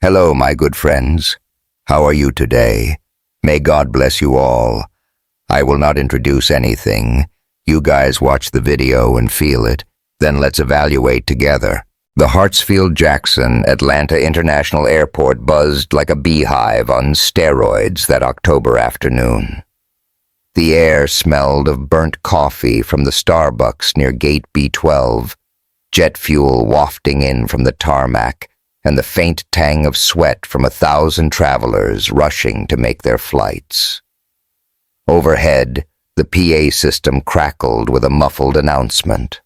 Hello, my good friends. How are you today? May God bless you all. I will not introduce anything. You guys watch the video and feel it. Then let's evaluate together. The Hartsfield-Jackson Atlanta International Airport buzzed like a beehive on steroids that October afternoon. The air smelled of burnt coffee from the Starbucks near Gate B12, jet fuel wafting in from the tarmac, and the faint tang of sweat from 1,000 travelers rushing to make their flights. Overhead, the PA system crackled with a muffled announcement.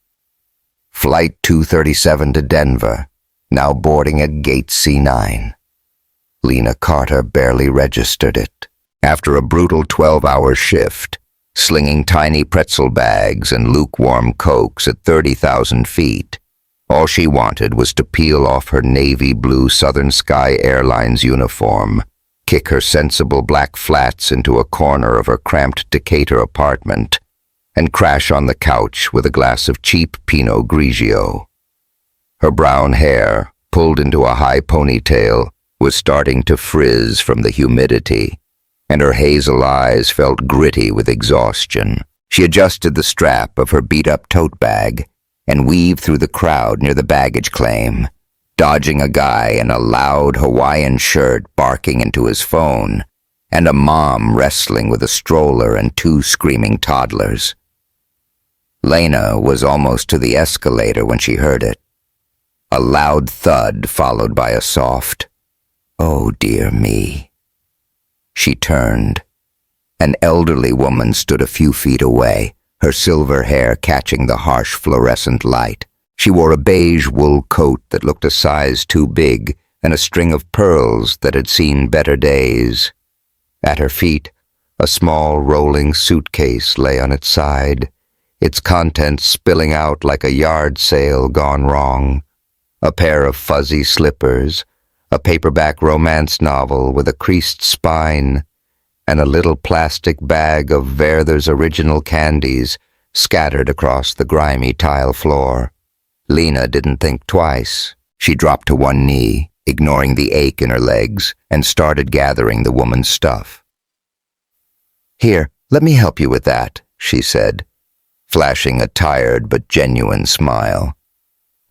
Flight 237 to Denver, now boarding at Gate C9. Lena Carter barely registered it. After a brutal 12-hour shift, slinging tiny pretzel bags and lukewarm Cokes at 30,000 feet, all she wanted was to peel off her navy blue Southern Sky Airlines uniform, kick her sensible black flats into a corner of her cramped Decatur apartment, and crash on the couch with a glass of cheap Pinot Grigio. Her brown hair, pulled into a high ponytail, was starting to frizz from the humidity, and her hazel eyes felt gritty with exhaustion. She adjusted the strap of her beat-up tote bag and weaved through the crowd near the baggage claim, dodging a guy in a loud Hawaiian shirt barking into his phone, and a mom wrestling with a stroller and 2 screaming toddlers. Lena was almost to the escalator when she heard it. A loud thud followed by a soft, "Oh dear me." She turned. An elderly woman stood a few feet away, her silver hair catching the harsh fluorescent light. She wore a beige wool coat that looked a size too big and a string of pearls that had seen better days. At her feet, a small rolling suitcase lay on its side, its contents spilling out like a yard sale gone wrong. A pair of fuzzy slippers, a paperback romance novel with a creased spine, and a little plastic bag of Werther's original candies scattered across the grimy tile floor. Lena didn't think twice. She dropped to one knee, ignoring the ache in her legs, and started gathering the woman's stuff. "Here, let me help you with that," she said, flashing a tired but genuine smile.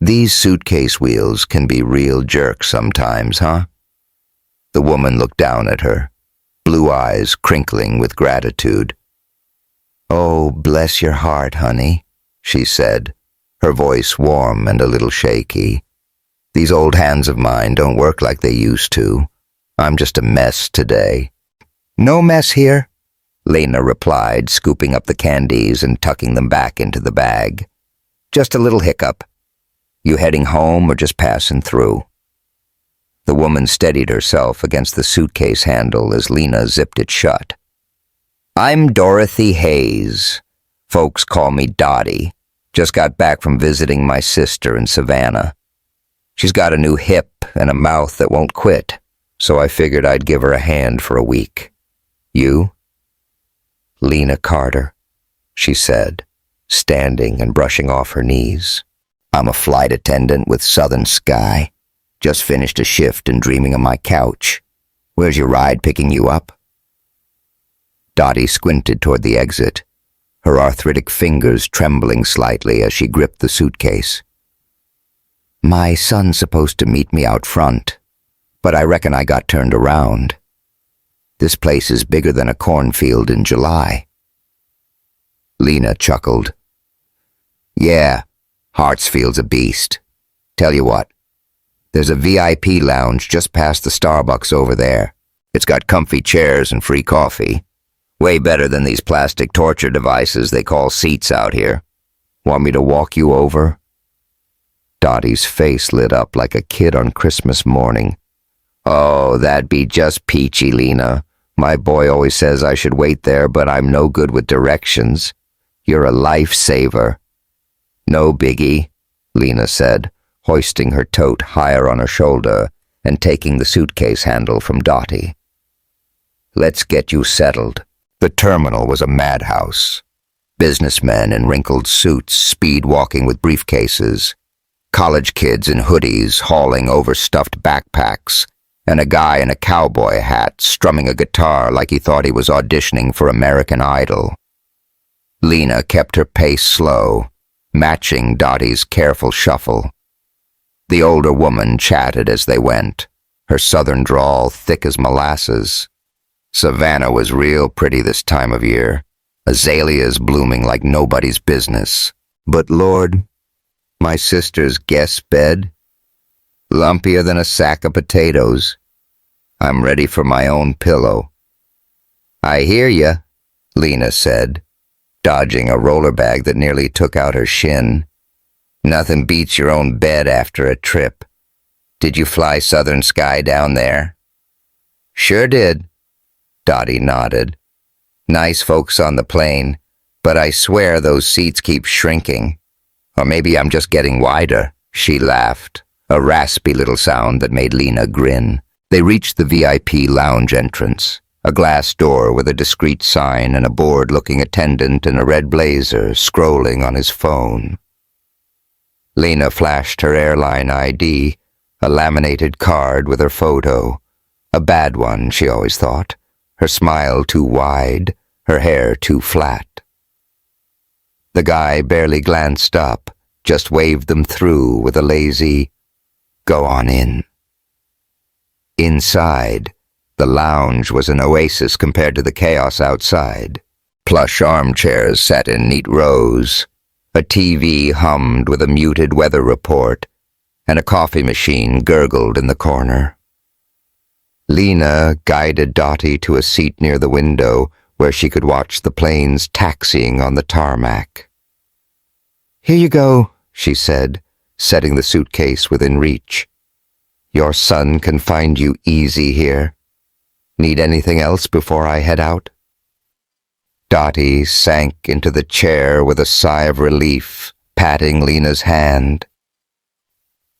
"These suitcase wheels can be real jerks sometimes, huh?" The woman looked down at her, blue eyes crinkling with gratitude. "Oh, bless your heart, honey," she said, her voice warm and a little shaky. "These old hands of mine don't work like they used to. I'm just a mess today." "No mess here," Lena replied, scooping up the candies and tucking them back into the bag. "Just a little hiccup. You heading home or just passing through?" The woman steadied herself against the suitcase handle as Lena zipped it shut. "I'm Dorothy Hayes. Folks call me Dottie. Just got back from visiting my sister in Savannah. She's got a new hip and a mouth that won't quit, so I figured I'd give her a hand for a week. You?" "Lena Carter," she said, standing and brushing off her knees. "I'm a flight attendant with Southern Sky. Just finished a shift and dreaming on my couch. Where's your ride picking you up?" Dottie squinted toward the exit, her arthritic fingers trembling slightly as she gripped the suitcase. "My son's supposed to meet me out front, but I reckon I got turned around. This place is bigger than a cornfield in July." Lena chuckled. "Yeah, Hartsfield's a beast. Tell you what, there's a VIP lounge just past the Starbucks over there. It's got comfy chairs and free coffee. Way better than these plastic torture devices they call seats out here. Want me to walk you over?" Dottie's face lit up like a kid on Christmas morning. "Oh, that'd be just peachy, Lena. My boy always says I should wait there, but I'm no good with directions. You're a lifesaver." "No biggie," Lena said, hoisting her tote higher on her shoulder and taking the suitcase handle from Dottie. "Let's get you settled." The terminal was a madhouse. Businessmen in wrinkled suits speed-walking with briefcases, college kids in hoodies hauling overstuffed backpacks, and a guy in a cowboy hat strumming a guitar like he thought he was auditioning for American Idol. Lena kept her pace slow, matching Dottie's careful shuffle. The older woman chatted as they went, her southern drawl thick as molasses. Savannah was real pretty this time of year, azaleas blooming like nobody's business. But Lord, my sister's guest bed, lumpier than a sack of potatoes. I'm ready for my own pillow. I hear ya, Lena said, dodging a roller bag that nearly took out her shin. Nothing beats your own bed after a trip. Did you fly Southern Sky down there? Sure did, Dottie nodded. Nice folks on the plane, but I swear those seats keep shrinking. Or maybe I'm just getting wider, she laughed, a raspy little sound that made Lena grin. They reached the VIP lounge entrance, a glass door with a discreet sign and a bored-looking attendant in a red blazer scrolling on his phone. Lena flashed her airline ID, a laminated card with her photo. A bad one, she always thought. Her smile too wide, her hair too flat. The guy barely glanced up, just waved them through with a lazy, "Go on in." Inside, the lounge was an oasis compared to the chaos outside. Plush armchairs sat in neat rows. A TV hummed with a muted weather report, and a coffee machine gurgled in the corner. Lena guided Dottie to a seat near the window where she could watch the planes taxiing on the tarmac. "Here you go," she said, setting the suitcase within reach. "Your son can find you easy here. Need anything else before I head out?" Dottie sank into the chair with a sigh of relief, patting Lena's hand.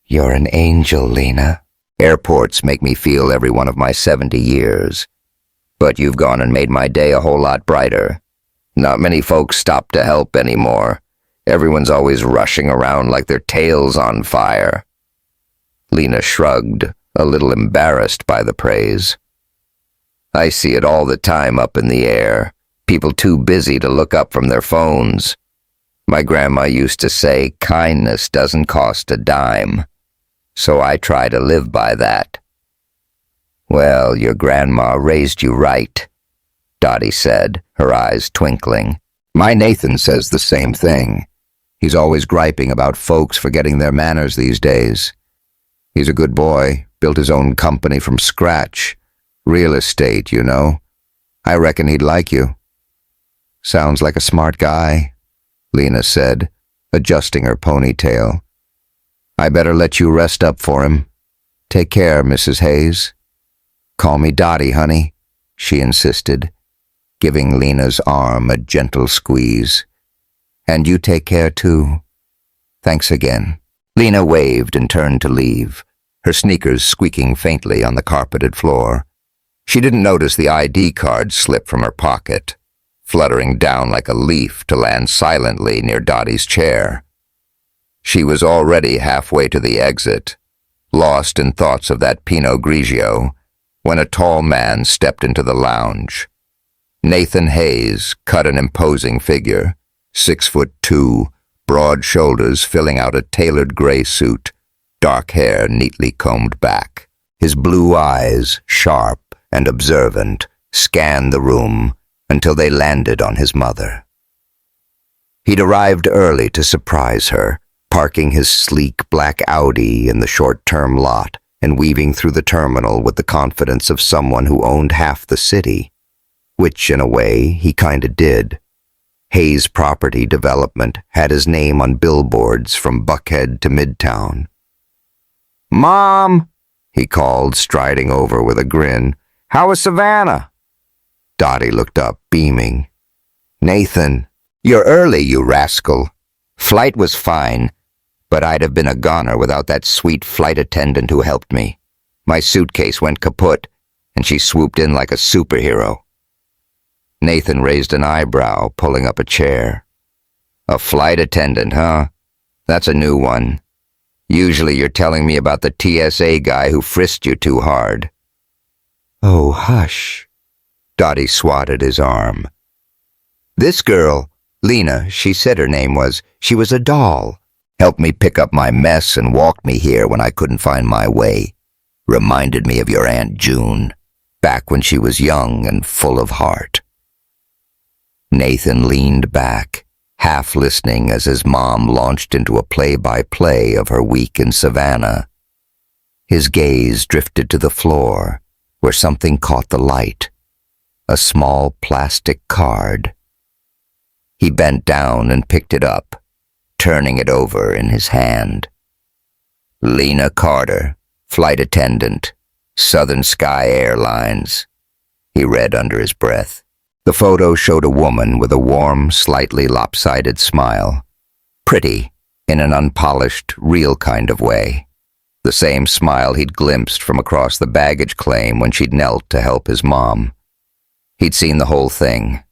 "You're an angel, Lena. Airports make me feel every one of my 70 years. But you've gone and made my day a whole lot brighter. Not many folks stop to help anymore. Everyone's always rushing around like their tail's on fire." Lena shrugged, a little embarrassed by the praise. "I see it all the time up in the air. People too busy to look up from their phones. My grandma used to say kindness doesn't cost a dime. So I try to live by that." "Well, your grandma raised you right," Dottie said, her eyes twinkling. "My Nathan says the same thing. He's always griping about folks forgetting their manners these days. He's a good boy, built his own company from scratch. Real estate, you know. I reckon he'd like you." "Sounds like a smart guy," Lena said, adjusting her ponytail. "I better let you rest up for him. Take care, Mrs. Hayes." "Call me Dottie, honey," she insisted, giving Lena's arm a gentle squeeze. "And you take care, too. Thanks again." Lena waved and turned to leave, her sneakers squeaking faintly on the carpeted floor. She didn't notice the ID card slip from her pocket, fluttering down like a leaf to land silently near Dottie's chair. She was already halfway to the exit, lost in thoughts of that Pinot Grigio, when a tall man stepped into the lounge. Nathan Hayes cut an imposing figure, 6'2", broad shoulders filling out a tailored gray suit, dark hair neatly combed back. His blue eyes, sharp and observant, scanned the room until they landed on his mother. He'd arrived early to surprise her, parking his sleek black Audi in the short-term lot and weaving through the terminal with the confidence of someone who owned half the city, which, in a way, he kinda did. Hayes Property Development had his name on billboards from Buckhead to Midtown. "Mom," he called, striding over with a grin. "How is Savannah?" Dottie looked up, beaming. "Nathan, you're early, you rascal. Flight was fine, but I'd have been a goner without that sweet flight attendant who helped me. My suitcase went kaput, and she swooped in like a superhero." Nathan raised an eyebrow, pulling up a chair. "A flight attendant, huh? That's a new one. Usually you're telling me about the TSA guy who frisked you too hard." Oh, hush. Dottie swatted his arm. This girl, Lena, she said her name was, she was a doll. Helped me pick up my mess and walked me here when I couldn't find my way. Reminded me of your Aunt June, back when she was young and full of heart. Nathan leaned back, half listening as his mom launched into a play-by-play of her week in Savannah. His gaze drifted to the floor, where something caught the light. A small plastic card. He bent down and picked it up, turning it over in his hand. Lena Carter, flight attendant, Southern Sky Airlines. He read under his breath. The photo showed a woman with a warm, slightly lopsided smile. Pretty, in an unpolished, real kind of way. The same smile he'd glimpsed from across the baggage claim when she'd knelt to help his mom. He'd seen the whole thing.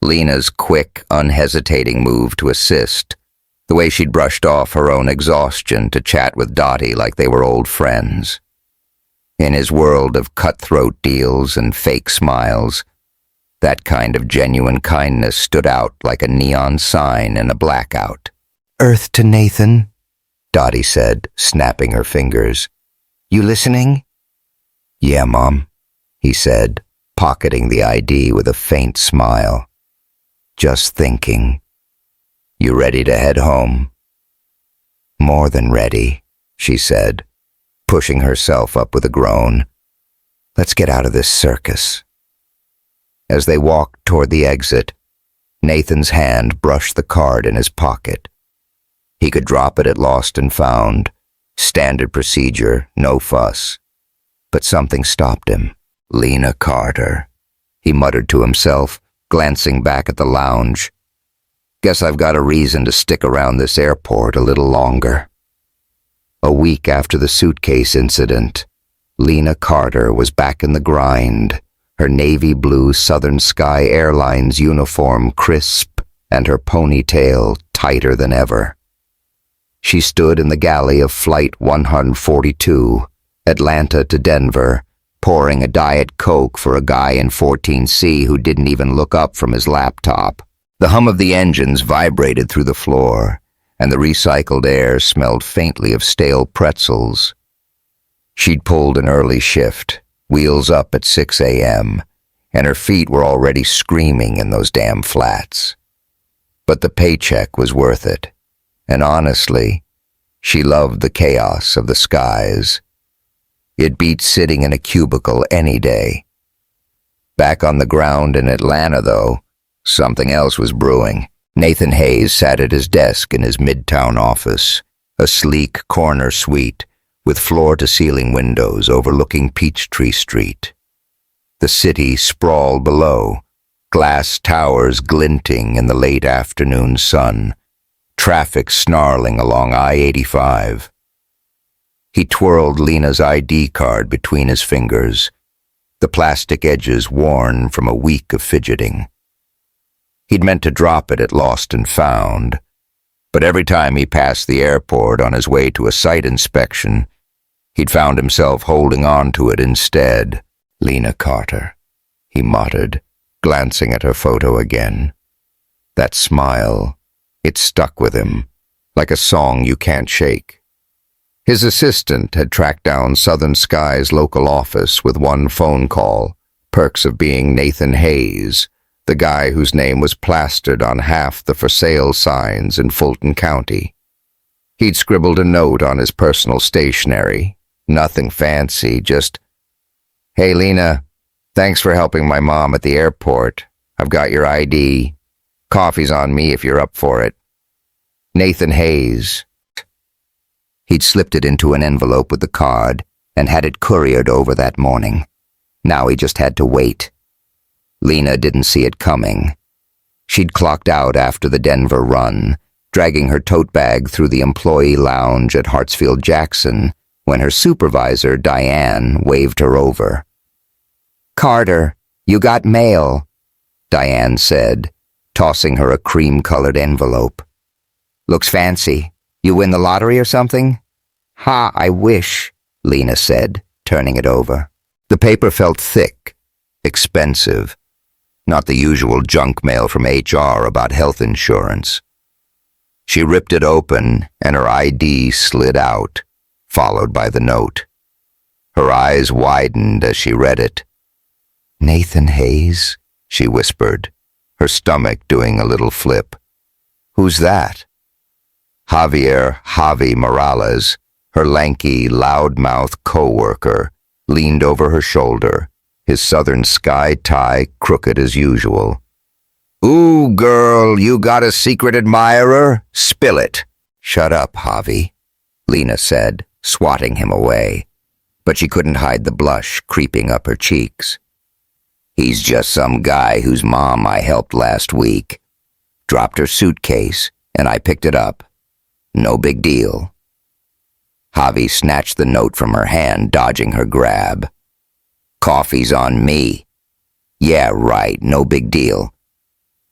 Lena's quick, unhesitating move to assist, the way she'd brushed off her own exhaustion to chat with Dottie like they were old friends. In his world of cutthroat deals and fake smiles, that kind of genuine kindness stood out like a neon sign in a blackout. "Earth to Nathan," Dottie said, snapping her fingers. "You listening?" "Yeah, Mom," he said, pocketing the ID with a faint smile. "Just thinking. You ready to head home?" "More than ready," she said, pushing herself up with a groan. "Let's get out of this circus." As they walked toward the exit, Nathan's hand brushed the card in his pocket. He could drop it at Lost and Found. Standard procedure, no fuss. But something stopped him. Lena Carter, he muttered to himself, glancing back at the lounge. Guess I've got a reason to stick around this airport a little longer. A week after the suitcase incident, Lena Carter was back in the grind, her navy blue Southern Sky Airlines uniform crisp and her ponytail tighter than ever. She stood in the galley of Flight 142, Atlanta to Denver, pouring a Diet Coke for a guy in 14C who didn't even look up from his laptop. The hum of the engines vibrated through the floor, and the recycled air smelled faintly of stale pretzels. She'd pulled an early shift, wheels up at 6 a.m., and her feet were already screaming in those damn flats. But the paycheck was worth it, and honestly, she loved the chaos of the skies. It beat sitting in a cubicle any day. Back on the ground in Atlanta, though, something else was brewing. Nathan Hayes sat at his desk in his midtown office, a sleek corner suite with floor-to-ceiling windows overlooking Peachtree Street. The city sprawled below, glass towers glinting in the late afternoon sun, traffic snarling along I-85. He twirled Lena's ID card between his fingers, the plastic edges worn from a week of fidgeting. He'd meant to drop it at Lost and Found, but every time he passed the airport on his way to a site inspection, he'd found himself holding on to it instead. Lena Carter, he muttered, glancing at her photo again. That smile, it stuck with him, like a song you can't shake. His assistant had tracked down Southern Sky's local office with one phone call, perks of being Nathan Hayes, the guy whose name was plastered on half the for sale signs in Fulton County. He'd scribbled a note on his personal stationery, nothing fancy, just, "Hey Lena, thanks for helping my mom at the airport. I've got your ID. Coffee's on me if you're up for it. Nathan Hayes." He'd slipped it into an envelope with the card and had it couriered over that morning. Now he just had to wait. Lena didn't see it coming. She'd clocked out after the Denver run, dragging her tote bag through the employee lounge at Hartsfield-Jackson when her supervisor, Diane, waved her over. "Carter, you got mail," Diane said, tossing her a cream-colored envelope. "Looks fancy. You win the lottery or something?" "Ha, I wish," Lena said, turning it over. The paper felt thick, expensive, not the usual junk mail from HR about health insurance. She ripped it open, and her ID slid out, followed by the note. Her eyes widened as she read it. "Nathan Hayes?" she whispered, her stomach doing a little flip. "Who's that?" Javi Morales, her lanky, loudmouth co-worker, leaned over her shoulder, his southern sky tie crooked as usual. "Ooh, girl, you got a secret admirer? Spill it." "Shut up, Javi," Lena said, swatting him away, but she couldn't hide the blush creeping up her cheeks. "He's just some guy whose mom I helped last week. Dropped her suitcase, and I picked it up. No big deal." Javi snatched the note from her hand, dodging her grab. "Coffee's on me." "Yeah, right, no big deal.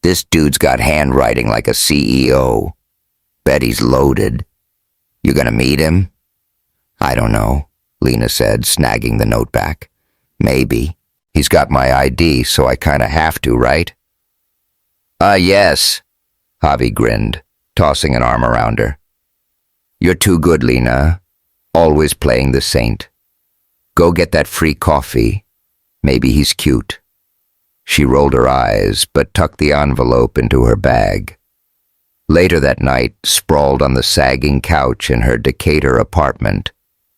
This dude's got handwriting like a CEO. Bet he's loaded. You gonna meet him?" "I don't know," Lena said, snagging the note back. "Maybe. He's got my ID, so I kinda have to, right?" Yes," Javi grinned, tossing an arm around her. "You're too good, Lena. Always playing the saint. Go get that free coffee. Maybe he's cute." She rolled her eyes, but tucked the envelope into her bag. Later that night, sprawled on the sagging couch in her Decatur apartment,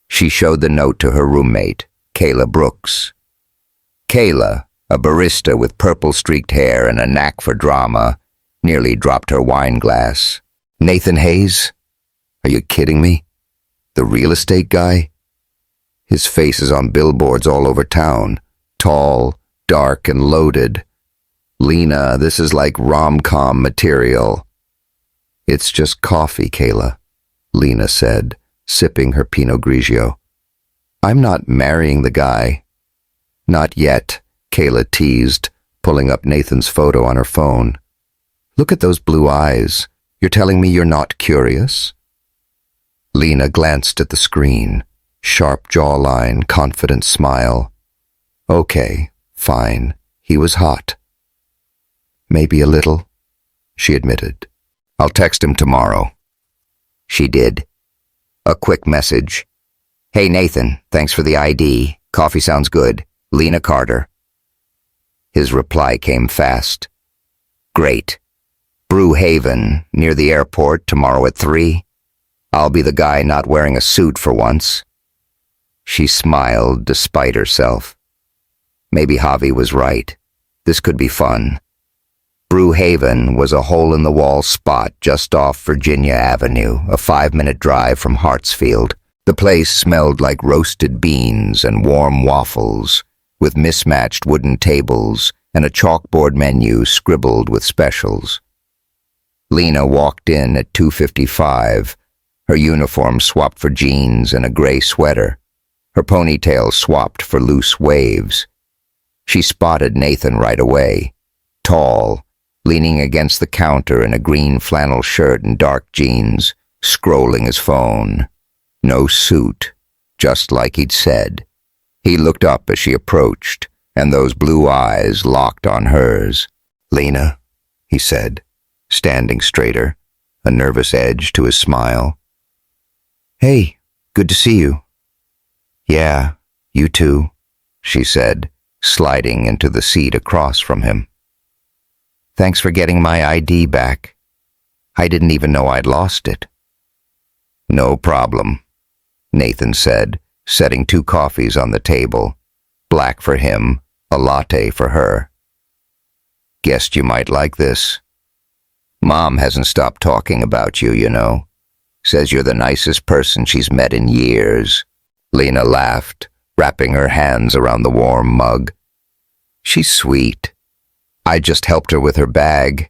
she showed the note to her roommate, Kayla Brooks. Kayla, a barista with purple-streaked hair and a knack for drama, nearly dropped her wine glass. "Nathan Hayes? Are you kidding me? The real estate guy? His face is on billboards all over town, tall, dark, and loaded. Lena, this is like rom-com material." "It's just coffee, Kayla," Lena said, sipping her Pinot Grigio. "I'm not marrying the guy." "Not yet," Kayla teased, pulling up Nathan's photo on her phone. "Look at those blue eyes. You're telling me you're not curious?" Lena glanced at the screen, sharp jawline, confident smile. "Okay, fine. He was hot." "Maybe a little," she admitted. "I'll text him tomorrow." She did. A quick message. "Hey Nathan, thanks for the ID. Coffee sounds good. Lena Carter." His reply came fast. "Great. Brew Haven, near the airport, tomorrow at 3. I'll be the guy not wearing a suit for once." She smiled despite herself. Maybe Javi was right. This could be fun. Brew Haven was a hole-in-the-wall spot just off Virginia Avenue, a 5-minute drive from Hartsfield. The place smelled like roasted beans and warm waffles, with mismatched wooden tables and a chalkboard menu scribbled with specials. Lena walked in at 2:55, her uniform swapped for jeans and a gray sweater, her ponytail swapped for loose waves. She spotted Nathan right away, tall, leaning against the counter in a green flannel shirt and dark jeans, scrolling his phone. No suit, just like he'd said. He looked up as she approached, and those blue eyes locked on hers. "Lena," he said, standing straighter, a nervous edge to his smile. "Hey, good to see you." "Yeah, you too," she said, sliding into the seat across from him. "Thanks for getting my ID back. I didn't even know I'd lost it." "No problem," Nathan said, setting 2 coffees on the table, black for him, a latte for her. "Guessed you might like this. Mom hasn't stopped talking about you, you know. Says you're the nicest person she's met in years." Lena laughed, wrapping her hands around the warm mug. "She's sweet. I just helped her with her bag.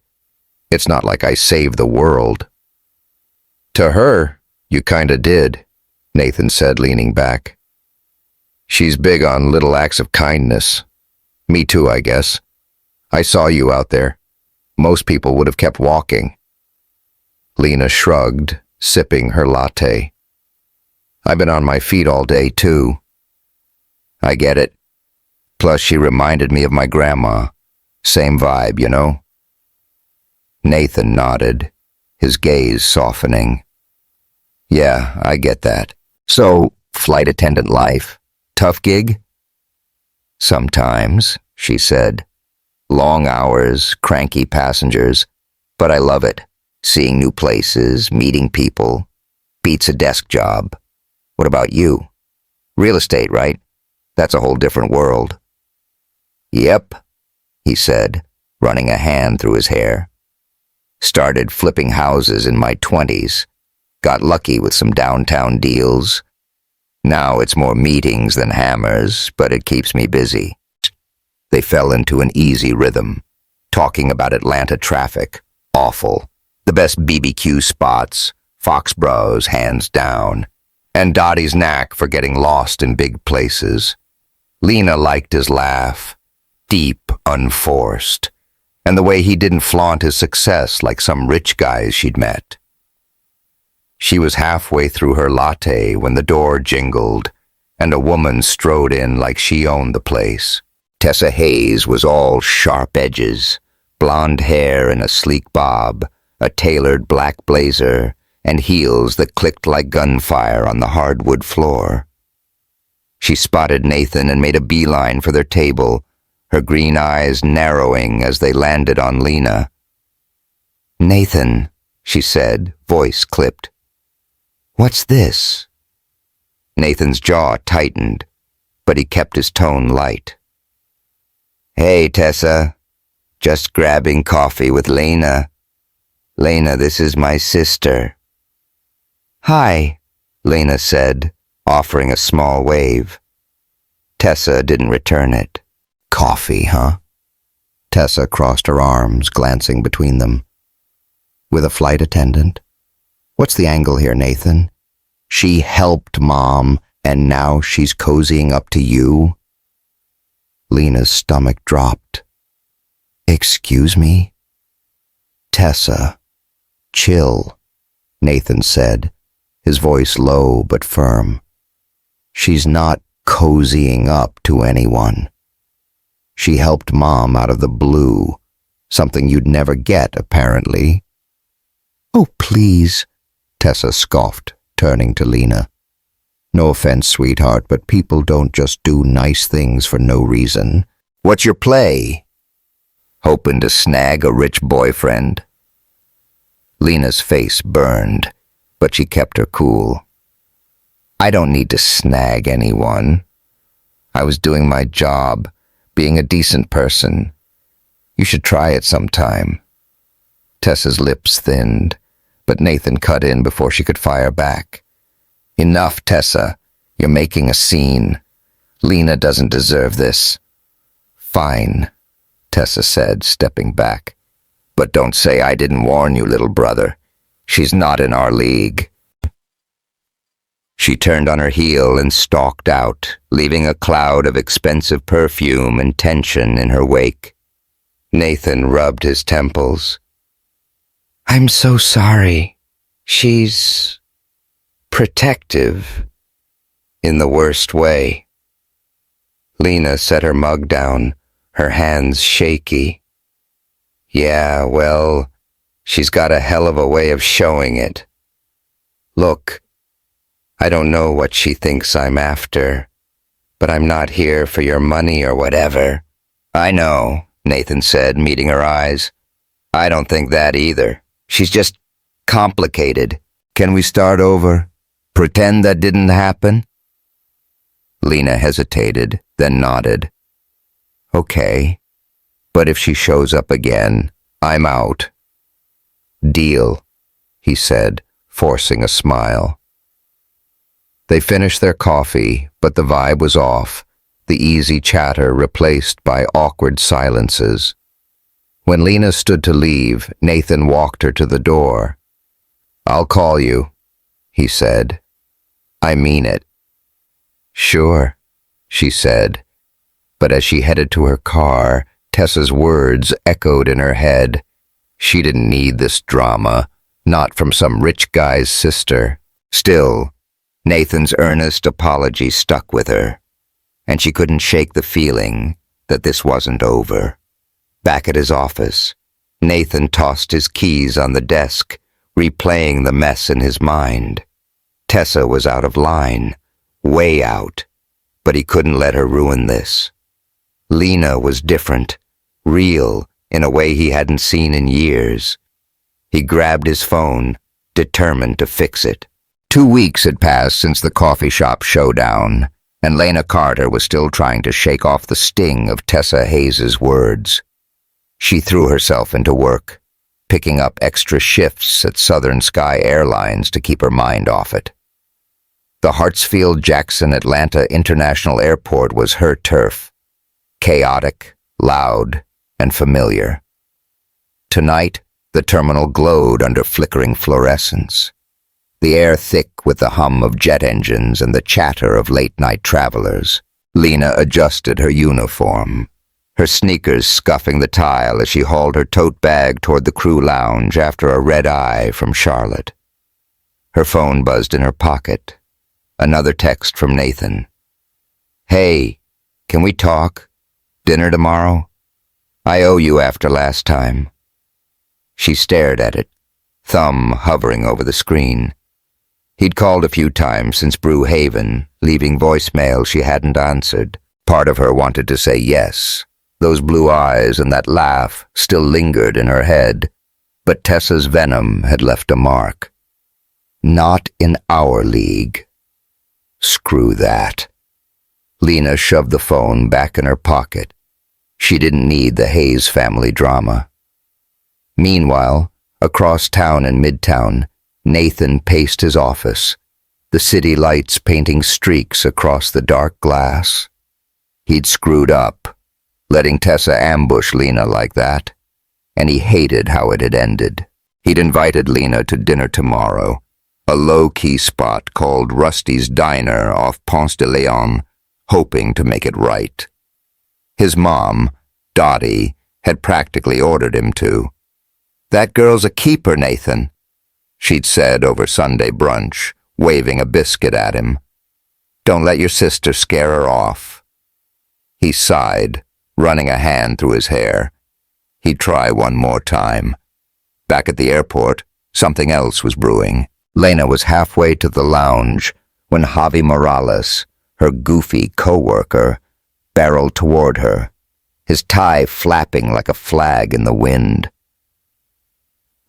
It's not like I saved the world." "To her, you kinda did," Nathan said, leaning back. "She's big on little acts of kindness. Me too, I guess. I saw you out there. Most people would have kept walking." Lena shrugged, sipping her latte. "I've been on my feet all day, too." "I get it. Plus, she reminded me of my grandma. Same vibe, you know? Nathan nodded, his gaze softening. Yeah, I get that. So, flight attendant life, tough gig? Sometimes, she said. Long hours, cranky passengers, but I love it. Seeing new places, meeting people. Beats a desk job. What about you? Real estate, right? That's a whole different world. Yep, he said, running a hand through his hair. Started flipping houses in my 20s. Got lucky with some downtown deals. Now it's more meetings than hammers, but it keeps me busy. They fell into an easy rhythm, talking about Atlanta traffic. Awful. The best BBQ spots, Foxborough's hands down, and Dottie's knack for getting lost in big places. Lena liked his laugh, deep, unforced, and the way he didn't flaunt his success like some rich guys she'd met. She was halfway through her latte when the door jingled, and a woman strode in like she owned the place. Tessa Hayes was all sharp edges, blonde hair in a sleek bob, a tailored black blazer, and heels that clicked like gunfire on the hardwood floor. She spotted Nathan and made a beeline for their table, her green eyes narrowing as they landed on Lena. "Nathan," she said, voice clipped. "What's this?" Nathan's jaw tightened, but he kept his tone light. "Hey, Tessa. Just grabbing coffee with Lena. Lena, this is my sister." "Hi," Lena said, offering a small wave. Tessa didn't return it. "Coffee, huh?" Tessa crossed her arms, glancing between them. "With a flight attendant? What's the angle here, Nathan? She helped Mom, and now she's cozying up to you?" Lena's stomach dropped. "Excuse me?" "Tessa, chill," Nathan said, his voice low but firm. "She's not cozying up to anyone. She helped Mom out of the blue, something you'd never get, apparently." "Oh, please," Tessa scoffed, turning to Lena. "No offense, sweetheart, but people don't just do nice things for no reason." "What's your play? Hoping to snag a rich boyfriend?" Lena's face burned, but she kept her cool. "I don't need to snag anyone. I was doing my job, being a decent person. You should try it sometime." Tessa's lips thinned, but Nathan cut in before she could fire back. "Enough, Tessa. You're making a scene. Lena doesn't deserve this." "Fine," Tessa said, stepping back. "But don't say I didn't warn you, little brother. She's not in our league." She turned on her heel and stalked out, leaving a cloud of expensive perfume and tension in her wake. Nathan rubbed his temples. "I'm so sorry. She's protective in the worst way." Lena set her mug down, her hands shaky. "Yeah, well, she's got a hell of a way of showing it. Look, I don't know what she thinks I'm after, but I'm not here for your money or whatever." "I know," Nathan said, meeting her eyes. "I don't think that either. She's just complicated. Can we start over? Pretend that didn't happen?" Lena hesitated, then nodded. "Okay, but if she shows up again, I'm out." "Deal," he said, forcing a smile. They finished their coffee, but the vibe was off, the easy chatter replaced by awkward silences. When Lena stood to leave, Nathan walked her to the door. "I'll call you," he said. "I mean it." "Sure," she said, but as she headed to her car, Tessa's words echoed in her head. She didn't need this drama, not from some rich guy's sister. Still, Nathan's earnest apology stuck with her. and she couldn't shake the feeling that this wasn't over. Back at his office, Nathan tossed his keys on the desk, replaying the mess in his mind. Tessa was out of line, way out, but he couldn't let her ruin this. Lena was different, real, in a way he hadn't seen in years. He grabbed his phone, determined to fix it. 2 weeks had passed since the coffee shop showdown, and Lena Carter was still trying to shake off the sting of Tessa Hayes's words. She threw herself into work, picking up extra shifts at Southern Sky Airlines to keep her mind off it. The Hartsfield-Jackson Atlanta International Airport was her turf, chaotic, loud, and familiar. Tonight, the terminal glowed under flickering fluorescence, the air thick with the hum of jet engines and the chatter of late-night travelers. Lena adjusted her uniform, her sneakers scuffing the tile as she hauled her tote bag toward the crew lounge after a red-eye from Charlotte. Her phone buzzed in her pocket. Another text from Nathan. "Hey, can we talk? Dinner tomorrow? I owe you after last time." She stared at it, thumb hovering over the screen. He'd called a few times since Brew Haven, leaving voicemail she hadn't answered. Part of her wanted to say yes. Those blue eyes and that laugh still lingered in her head, but Tessa's venom had left a mark. Not in our league. Screw that. Lena shoved the phone back in her pocket. She didn't need the Hayes family drama. Meanwhile, across town in Midtown, Nathan paced his office, the city lights painting streaks across the dark glass. He'd screwed up, letting Tessa ambush Lena like that, and he hated how it had ended. He'd invited Lena to dinner tomorrow, a low-key spot called Rusty's Diner off Ponce de Leon, hoping to make it right. His mom, Dottie, had practically ordered him to. "That girl's a keeper, Nathan," she'd said over Sunday brunch, waving a biscuit at him. "Don't let your sister scare her off." He sighed, running a hand through his hair. He'd try one more time. Back at the airport, something else was brewing. Lena was halfway to the lounge when Javi Morales, her goofy co-worker, barreled toward her, his tie flapping like a flag in the wind.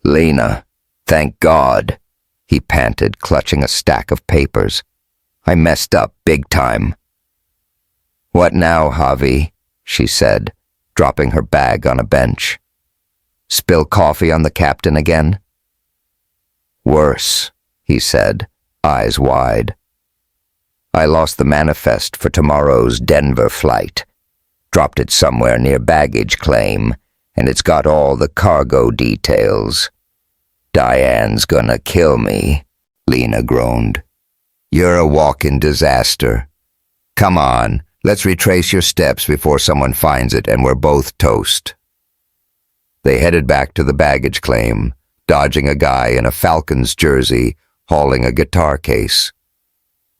"Lena, thank God," he panted, clutching a stack of papers. "I messed up big time." "What now, Javi?" she said, dropping her bag on a bench. "Spill coffee on the captain again?" "Worse," he said, eyes wide. "I lost the manifest for tomorrow's Denver flight. Dropped it somewhere near baggage claim, and it's got all the cargo details. Diane's gonna kill me," Lena groaned. "You're a walking disaster. Come on, let's retrace your steps before someone finds it and we're both toast." They headed back to the baggage claim, dodging a guy in a Falcons jersey hauling a guitar case.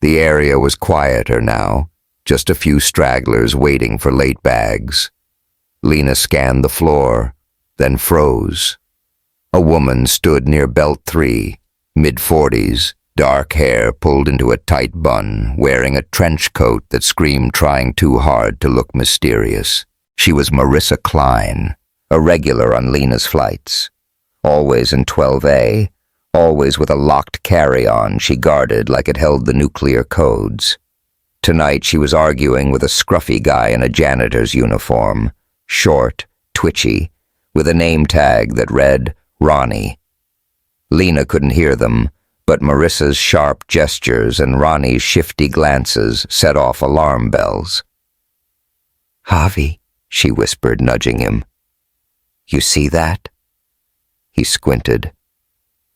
The area was quieter now, just a few stragglers waiting for late bags. Lena scanned the floor, then froze. A woman stood near belt 3, mid-40s, dark hair pulled into a tight bun, wearing a trench coat that screamed trying too hard to look mysterious. She was Marissa Klein, a regular on Lena's flights. Always in 12A, always with a locked carry-on she guarded like it held the nuclear codes. Tonight she was arguing with a scruffy guy in a janitor's uniform, short, twitchy, with a name tag that read Ronnie. Lena couldn't hear them, but Marissa's sharp gestures and Ronnie's shifty glances set off alarm bells. "Javi," she whispered, nudging him. "You see that?" He squinted.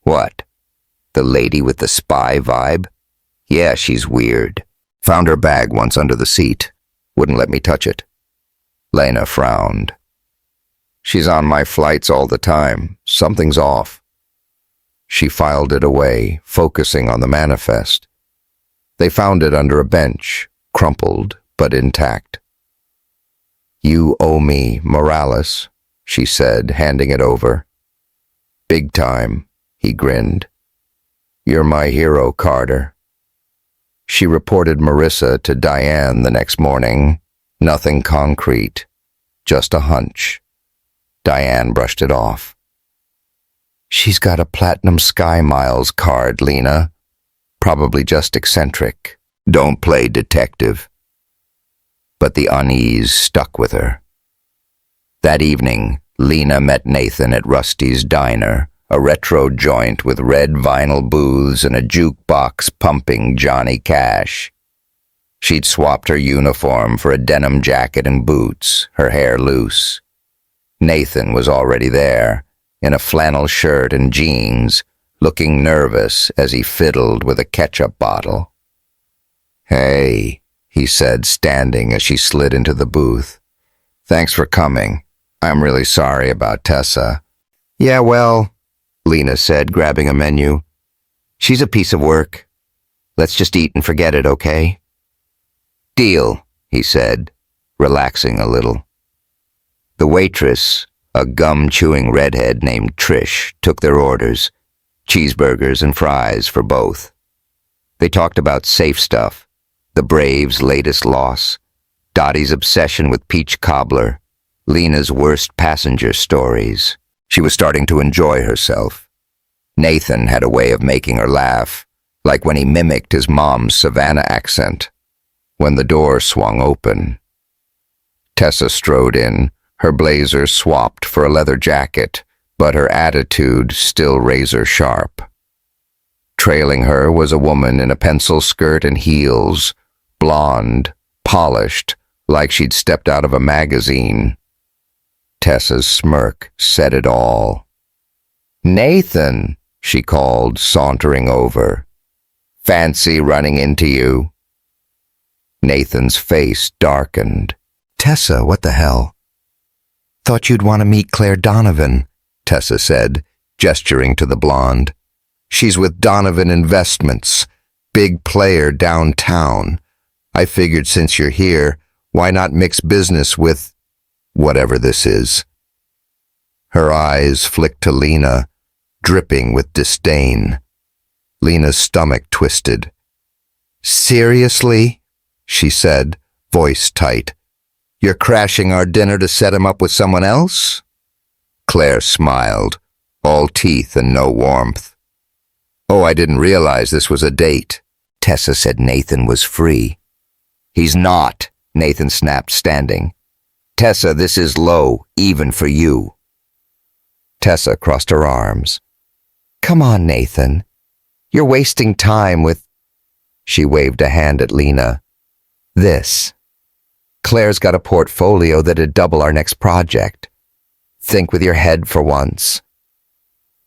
"What? The lady with the spy vibe? Yeah, she's weird. Found her bag once under the seat. Wouldn't let me touch it." Lena frowned. "She's on my flights all the time. Something's off." She filed it away, focusing on the manifest. They found it under a bench, crumpled, but intact. "You owe me, Morales," she said, handing it over. "Big time," he grinned. "You're my hero, Carter." She reported Marissa to Diane the next morning. Nothing concrete, just a hunch. Diane brushed it off. "She's got a Platinum Sky Miles card, Lena. Probably just eccentric. Don't play detective." But the unease stuck with her. That evening, Lena met Nathan at Rusty's Diner, a retro joint with red vinyl booths and a jukebox pumping Johnny Cash. She'd swapped her uniform for a denim jacket and boots, her hair loose. Nathan was already there, in a flannel shirt and jeans, looking nervous as he fiddled with a ketchup bottle. "Hey," he said, standing as she slid into the booth. "Thanks for coming. I'm really sorry about Tessa." "Yeah, well," Lena said, grabbing a menu. "She's a piece of work. Let's just eat and forget it, okay?" "Deal," he said, relaxing a little. The waitress, a gum-chewing redhead named Trish, took their orders, cheeseburgers and fries for both. They talked about safe stuff, the Braves' latest loss, Dottie's obsession with peach cobbler, Lena's worst passenger stories. She was starting to enjoy herself. Nathan had a way of making her laugh, like when he mimicked his mom's Savannah accent. When the door swung open, Tessa strode in, her blazer swapped for a leather jacket, but her attitude still razor-sharp. Trailing her was a woman in a pencil skirt and heels, blonde, polished, like she'd stepped out of a magazine. Tessa's smirk said it all. "Nathan," she called, sauntering over. "Fancy running into you?" Nathan's face darkened. "Tessa, what the hell?" "Thought you'd want to meet Claire Donovan," Tessa said, gesturing to the blonde. "She's with Donovan Investments, big player downtown. I figured since you're here, why not mix business with whatever this is?" Her eyes flicked to Lena, dripping with disdain. Lena's stomach twisted. "Seriously?" she said, voice tight. "You're crashing our dinner to set him up with someone else?" Claire smiled, all teeth and no warmth. "Oh, I didn't realize this was a date." Tessa said Nathan was free. "He's not," Nathan snapped, standing. "Tessa, this is low, even for you." Tessa crossed her arms. "Come on, Nathan. You're wasting time with—" She waved a hand at Lena. "This. Claire's got a portfolio that'd double our next project. Think with your head for once."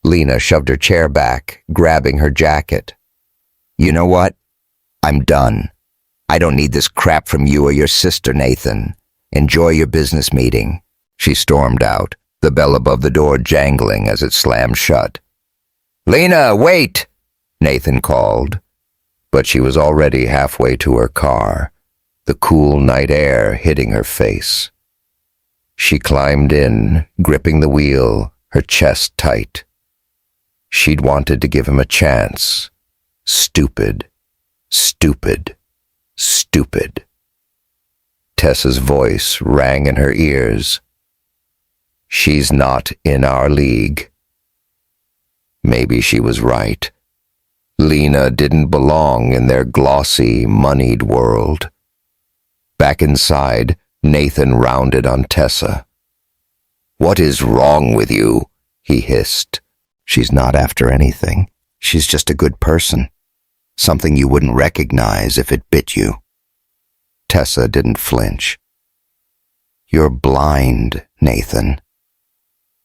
Lena shoved her chair back, grabbing her jacket. "You know what? I'm done. I don't need this crap from you or your sister, Nathan. Enjoy your business meeting." She stormed out, the bell above the door jangling as it slammed shut. "Lena, wait!" Nathan called. But she was already halfway to her car, the cool night air hitting her face. She climbed in, gripping the wheel, her chest tight. She'd wanted to give him a chance. Stupid, stupid, stupid. Tessa's voice rang in her ears. "She's not in our league." Maybe she was right. Lena didn't belong in their glossy, moneyed world. Back inside, Nathan rounded on Tessa. "What is wrong with you?" he hissed. "She's not after anything. She's just a good person. Something you wouldn't recognize if it bit you." Tessa didn't flinch. "You're blind, Nathan.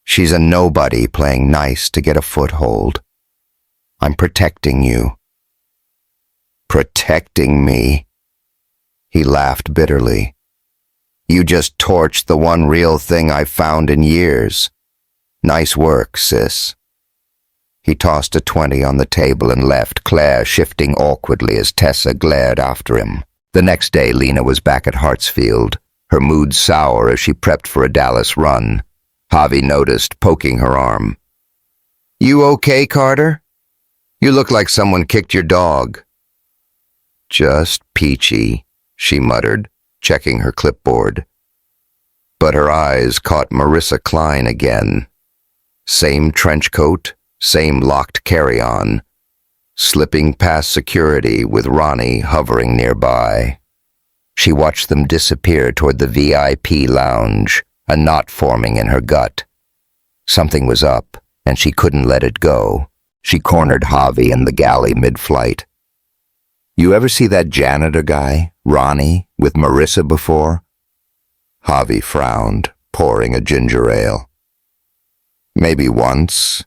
She's a nobody playing nice to get a foothold. I'm protecting you." "Protecting me?" He laughed bitterly. "You just torched the one real thing I've found in years. Nice work, sis." He tossed a 20 on the table and left, Claire shifting awkwardly as Tessa glared after him. The next day, Lena was back at Hartsfield, her mood sour as she prepped for a Dallas run. Javi noticed, poking her arm. "You okay, Carter? You look like someone kicked your dog." "Just peachy," she muttered, checking her clipboard. But her eyes caught Marissa Klein again. Same trench coat, same locked carry-on, slipping past security with Ronnie hovering nearby. She watched them disappear toward the VIP lounge, a knot forming in her gut. Something was up, and she couldn't let it go. She cornered Javi in the galley mid-flight. "You ever see that janitor guy, Ronnie, with Marissa before?" Javi frowned, pouring a ginger ale. "Maybe once.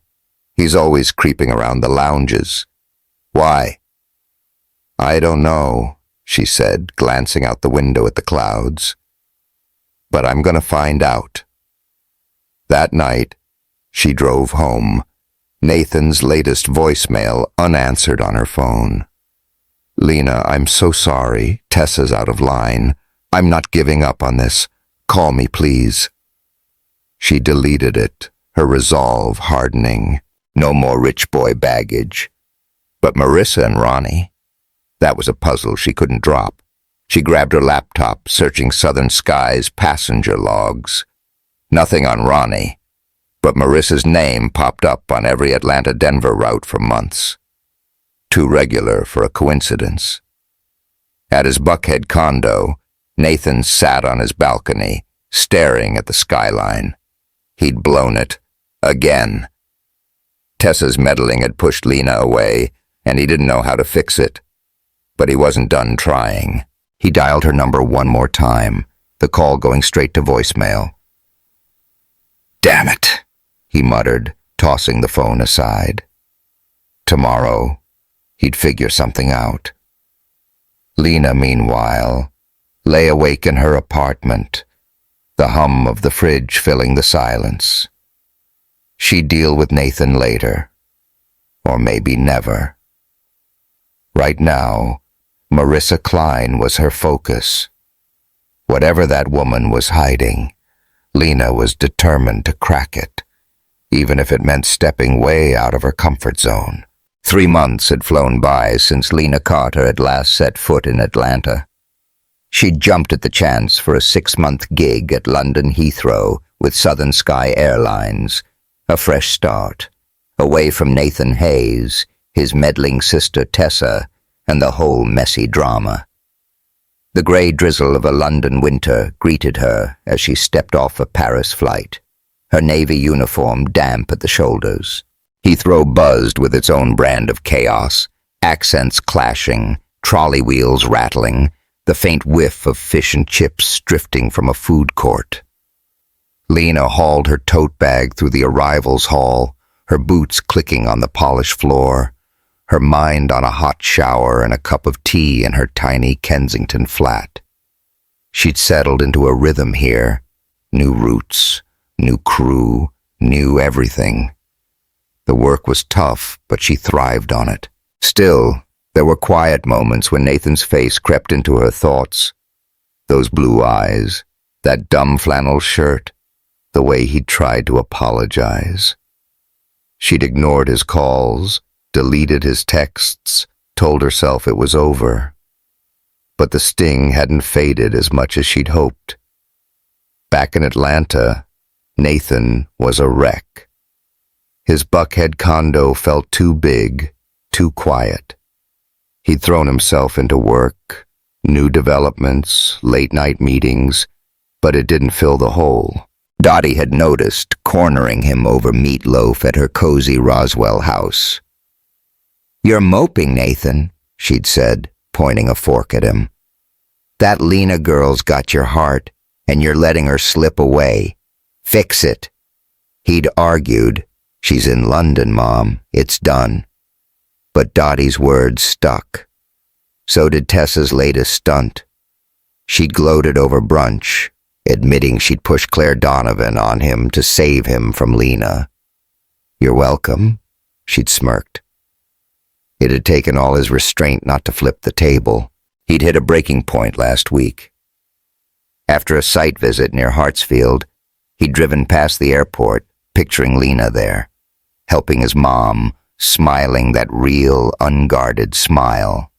He's always creeping around the lounges." "Why?" "I don't know," she said, glancing out the window at the clouds. "But I'm gonna find out." That night, she drove home, Nathan's latest voicemail unanswered on her phone. "Lena, I'm so sorry. Tessa's out of line. I'm not giving up on this. Call me, please." She deleted it, her resolve hardening. No more rich boy baggage. But Marissa and Ronnie, that was a puzzle she couldn't drop. She grabbed her laptop, searching Southern Sky's passenger logs. Nothing on Ronnie, but Marissa's name popped up on every Atlanta-Denver route for months. Too regular for a coincidence. At his Buckhead condo, Nathan sat on his balcony, staring at the skyline. He'd blown it. Again. Tessa's meddling had pushed Lena away, and he didn't know how to fix it. But he wasn't done trying. He dialed her number one more time, the call going straight to voicemail. "Damn it," he muttered, tossing the phone aside. Tomorrow, he'd figure something out. Lena, meanwhile, lay awake in her apartment, the hum of the fridge filling the silence. She'd deal with Nathan later, or maybe never. Right now, Marissa Klein was her focus. Whatever that woman was hiding, Lena was determined to crack it, even if it meant stepping way out of her comfort zone. 3 months had flown by since Lena Carter had last set foot in Atlanta. She'd jumped at the chance for a 6-month gig at London Heathrow with Southern Sky Airlines, a fresh start, away from Nathan Hayes, his meddling sister Tessa, and the whole messy drama. The grey drizzle of a London winter greeted her as she stepped off a Paris flight, her navy uniform damp at the shoulders. Heathrow buzzed with its own brand of chaos, accents clashing, trolley wheels rattling, the faint whiff of fish and chips drifting from a food court. Lena hauled her tote bag through the arrivals hall, her boots clicking on the polished floor, her mind on a hot shower and a cup of tea in her tiny Kensington flat. She'd settled into a rhythm here, new roots, new crew, new everything. The work was tough, but she thrived on it. Still, there were quiet moments when Nathan's face crept into her thoughts. Those blue eyes, that dumb flannel shirt, the way he'd tried to apologize. She'd ignored his calls, deleted his texts, told herself it was over. But the sting hadn't faded as much as she'd hoped. Back in Atlanta, Nathan was a wreck. His Buckhead condo felt too big, too quiet. He'd thrown himself into work, new developments, late-night meetings, but it didn't fill the hole. Dottie had noticed, cornering him over meatloaf at her cozy Roswell house. "You're moping, Nathan," she'd said, pointing a fork at him. "That Lena girl's got your heart, and you're letting her slip away. Fix it." He'd argued, "She's in London, Mom. It's done." But Dottie's words stuck. So did Tessa's latest stunt. She'd gloated over brunch, admitting she'd pushed Claire Donovan on him to save him from Lena. "You're welcome," she'd smirked. It had taken all his restraint not to flip the table. He'd hit a breaking point last week. After a site visit near Hartsfield, he'd driven past the airport, picturing Lena there, helping his mom, smiling that real, unguarded smile.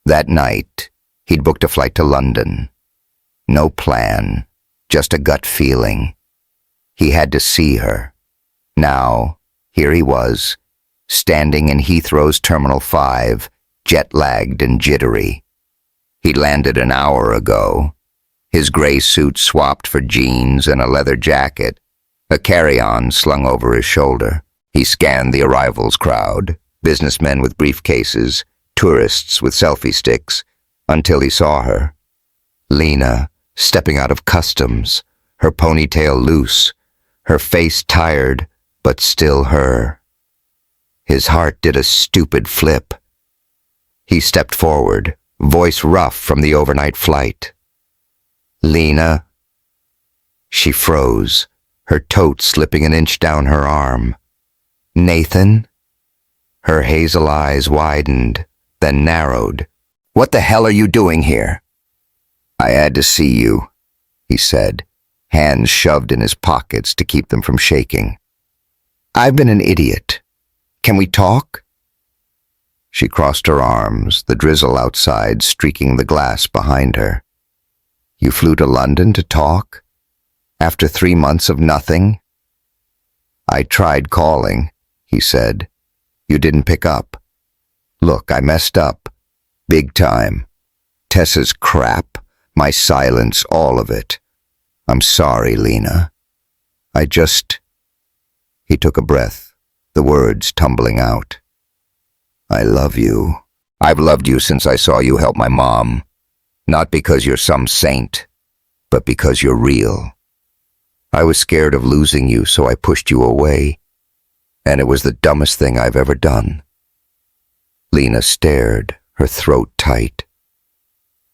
That night, he'd booked a flight to London. No plan, just a gut feeling. He had to see her. Now, here he was, standing in Heathrow's Terminal 5, jet-lagged and jittery. He'd landed an hour ago, his gray suit swapped for jeans and a leather jacket, a carry-on slung over his shoulder. He scanned the arrivals crowd, businessmen with briefcases, tourists with selfie sticks, until he saw her. Lena, stepping out of customs, her ponytail loose, her face tired, but still her. His heart did a stupid flip. He stepped forward, voice rough from the overnight flight. "Lena?" She froze, her tote slipping an inch down her arm. "Nathan?" Her hazel eyes widened, then narrowed. "What the hell are you doing here?" "I had to see you," he said, hands shoved in his pockets to keep them from shaking. "I've been an idiot. Can we talk?" She crossed her arms, the drizzle outside streaking the glass behind her. "You flew to London to talk? After 3 months of nothing?" "I tried calling," he said. "You didn't pick up. Look, I messed up. Big time. Tessa's crap, my silence, all of it. I'm sorry, Lena. I just—" He took a breath, the words tumbling out. "I love you. I've loved you since I saw you help my mom. Not because you're some saint, but because you're real. I was scared of losing you, so I pushed you away, and it was the dumbest thing I've ever done." Lena stared, her throat tight.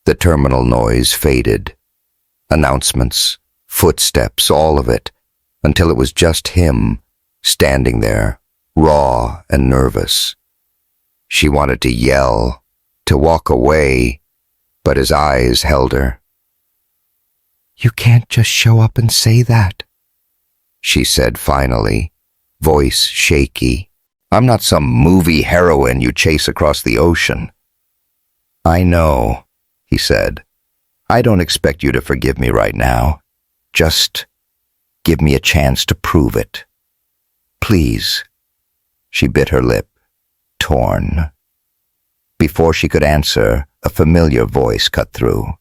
The terminal noise faded. Announcements, footsteps, all of it, until it was just him, standing there, raw and nervous. She wanted to yell, to walk away, but his eyes held her. "You can't just show up and say that," she said finally, voice shaky. "I'm not some movie heroine you chase across the ocean." "I know," he said. "I don't expect you to forgive me right now. Just give me a chance to prove it. Please." She bit her lip, torn. Before she could answer, a familiar voice cut through.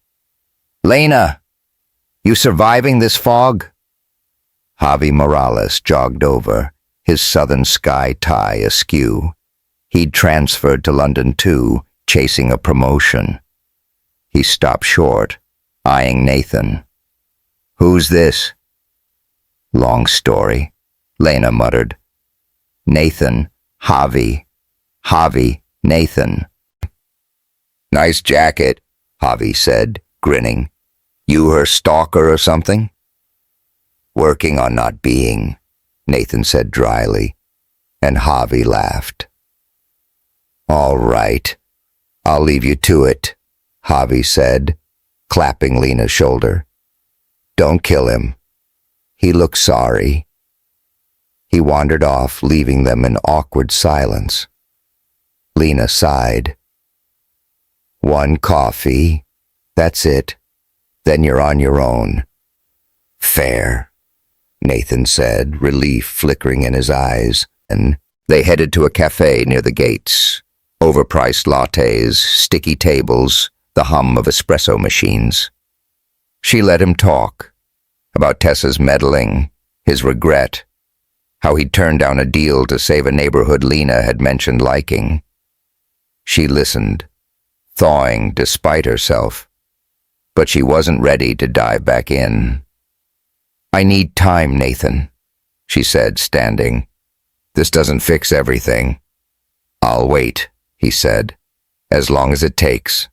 "Lena, you surviving this fog?" Javi Morales jogged over, his southern sky tie askew. He'd transferred to London too, chasing a promotion. He stopped short, eyeing Nathan. "Who's this?" "Long story," Lena muttered. "Nathan, Javi, Nathan." "Nice jacket," Javi said, grinning. "You her stalker or something?" "Working on not being," Nathan said dryly, and Javi laughed. "All right, I'll leave you to it," Javi said, clapping Lena's shoulder. "Don't kill him. He looks sorry." He wandered off, leaving them in awkward silence. Lena sighed. "One coffee, that's it. Then you're on your own." "Fair," Nathan said, relief flickering in his eyes, and they headed to a cafe near the gates. Overpriced lattes, sticky tables, the hum of espresso machines. She let him talk about Tessa's meddling, his regret, how he'd turned down a deal to save a neighborhood Lena had mentioned liking. She listened, thawing despite herself, but she wasn't ready to dive back in. "I need time, Nathan," she said, standing. "This doesn't fix everything." "I'll wait," he said, "as long as it takes."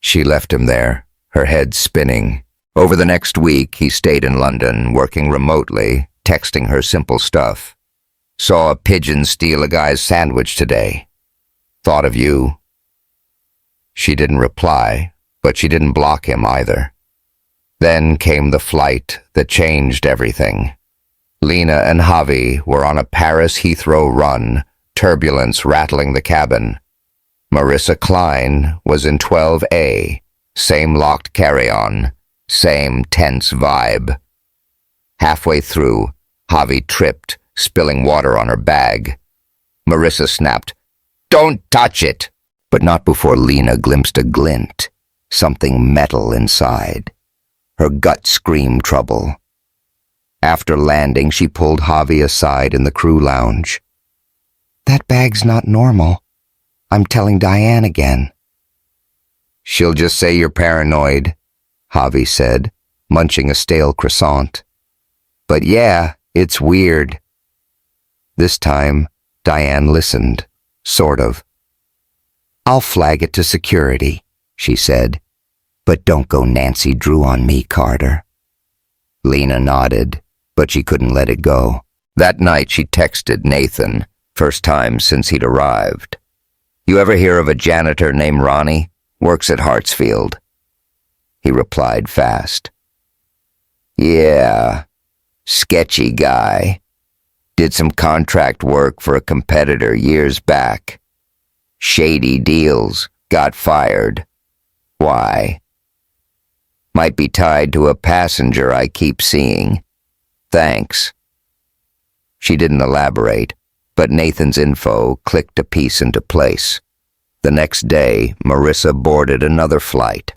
She left him there, her head spinning. Over the next week, he stayed in London, working remotely, texting her simple stuff. "Saw a pigeon steal a guy's sandwich today. Thought of you." She didn't reply, but she didn't block him either. Then came the flight that changed everything. Lena and Javi were on a Paris Heathrow run, turbulence rattling the cabin. Marissa Klein was in 12A, same locked carry-on, same tense vibe. Halfway through, Javi tripped, spilling water on her bag. Marissa snapped, "Don't touch it!" But not before Lena glimpsed a glint, something metal inside. Her gut screamed trouble. After landing, she pulled Javi aside in the crew lounge. "That bag's not normal. I'm telling Diane again." "She'll just say you're paranoid," Javi said, munching a stale croissant. "But yeah, it's weird." This time, Diane listened, sort of. "I'll flag it to security," she said. "But don't go Nancy Drew on me, Carter." Lena nodded, but she couldn't let it go. That night she texted Nathan, first time since he'd arrived. "You ever hear of a janitor named Ronnie? Works at Hartsfield." He replied fast. "Yeah, sketchy guy. Did some contract work for a competitor years back. Shady deals, got fired. Why? Might be tied to a passenger I keep seeing. Thanks." She didn't elaborate, but Nathan's info clicked a piece into place. The next day, Marissa boarded another flight.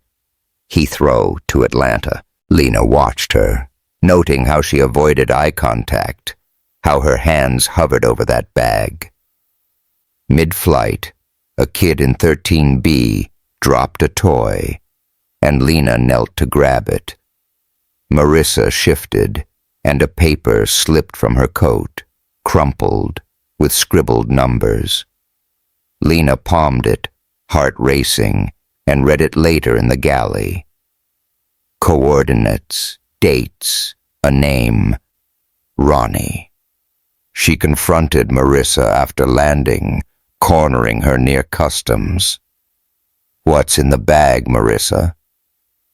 Heathrow to Atlanta. Lena watched her, noting how she avoided eye contact, how her hands hovered over that bag. Mid-flight, a kid in 13B dropped a toy, and Lena knelt to grab it. Marissa shifted, and a paper slipped from her coat, crumpled, with scribbled numbers. Lena palmed it, heart racing, and read it later in the galley. Coordinates, dates, a name. Ronnie. She confronted Marissa after landing, cornering her near customs. "What's in the bag, Marissa?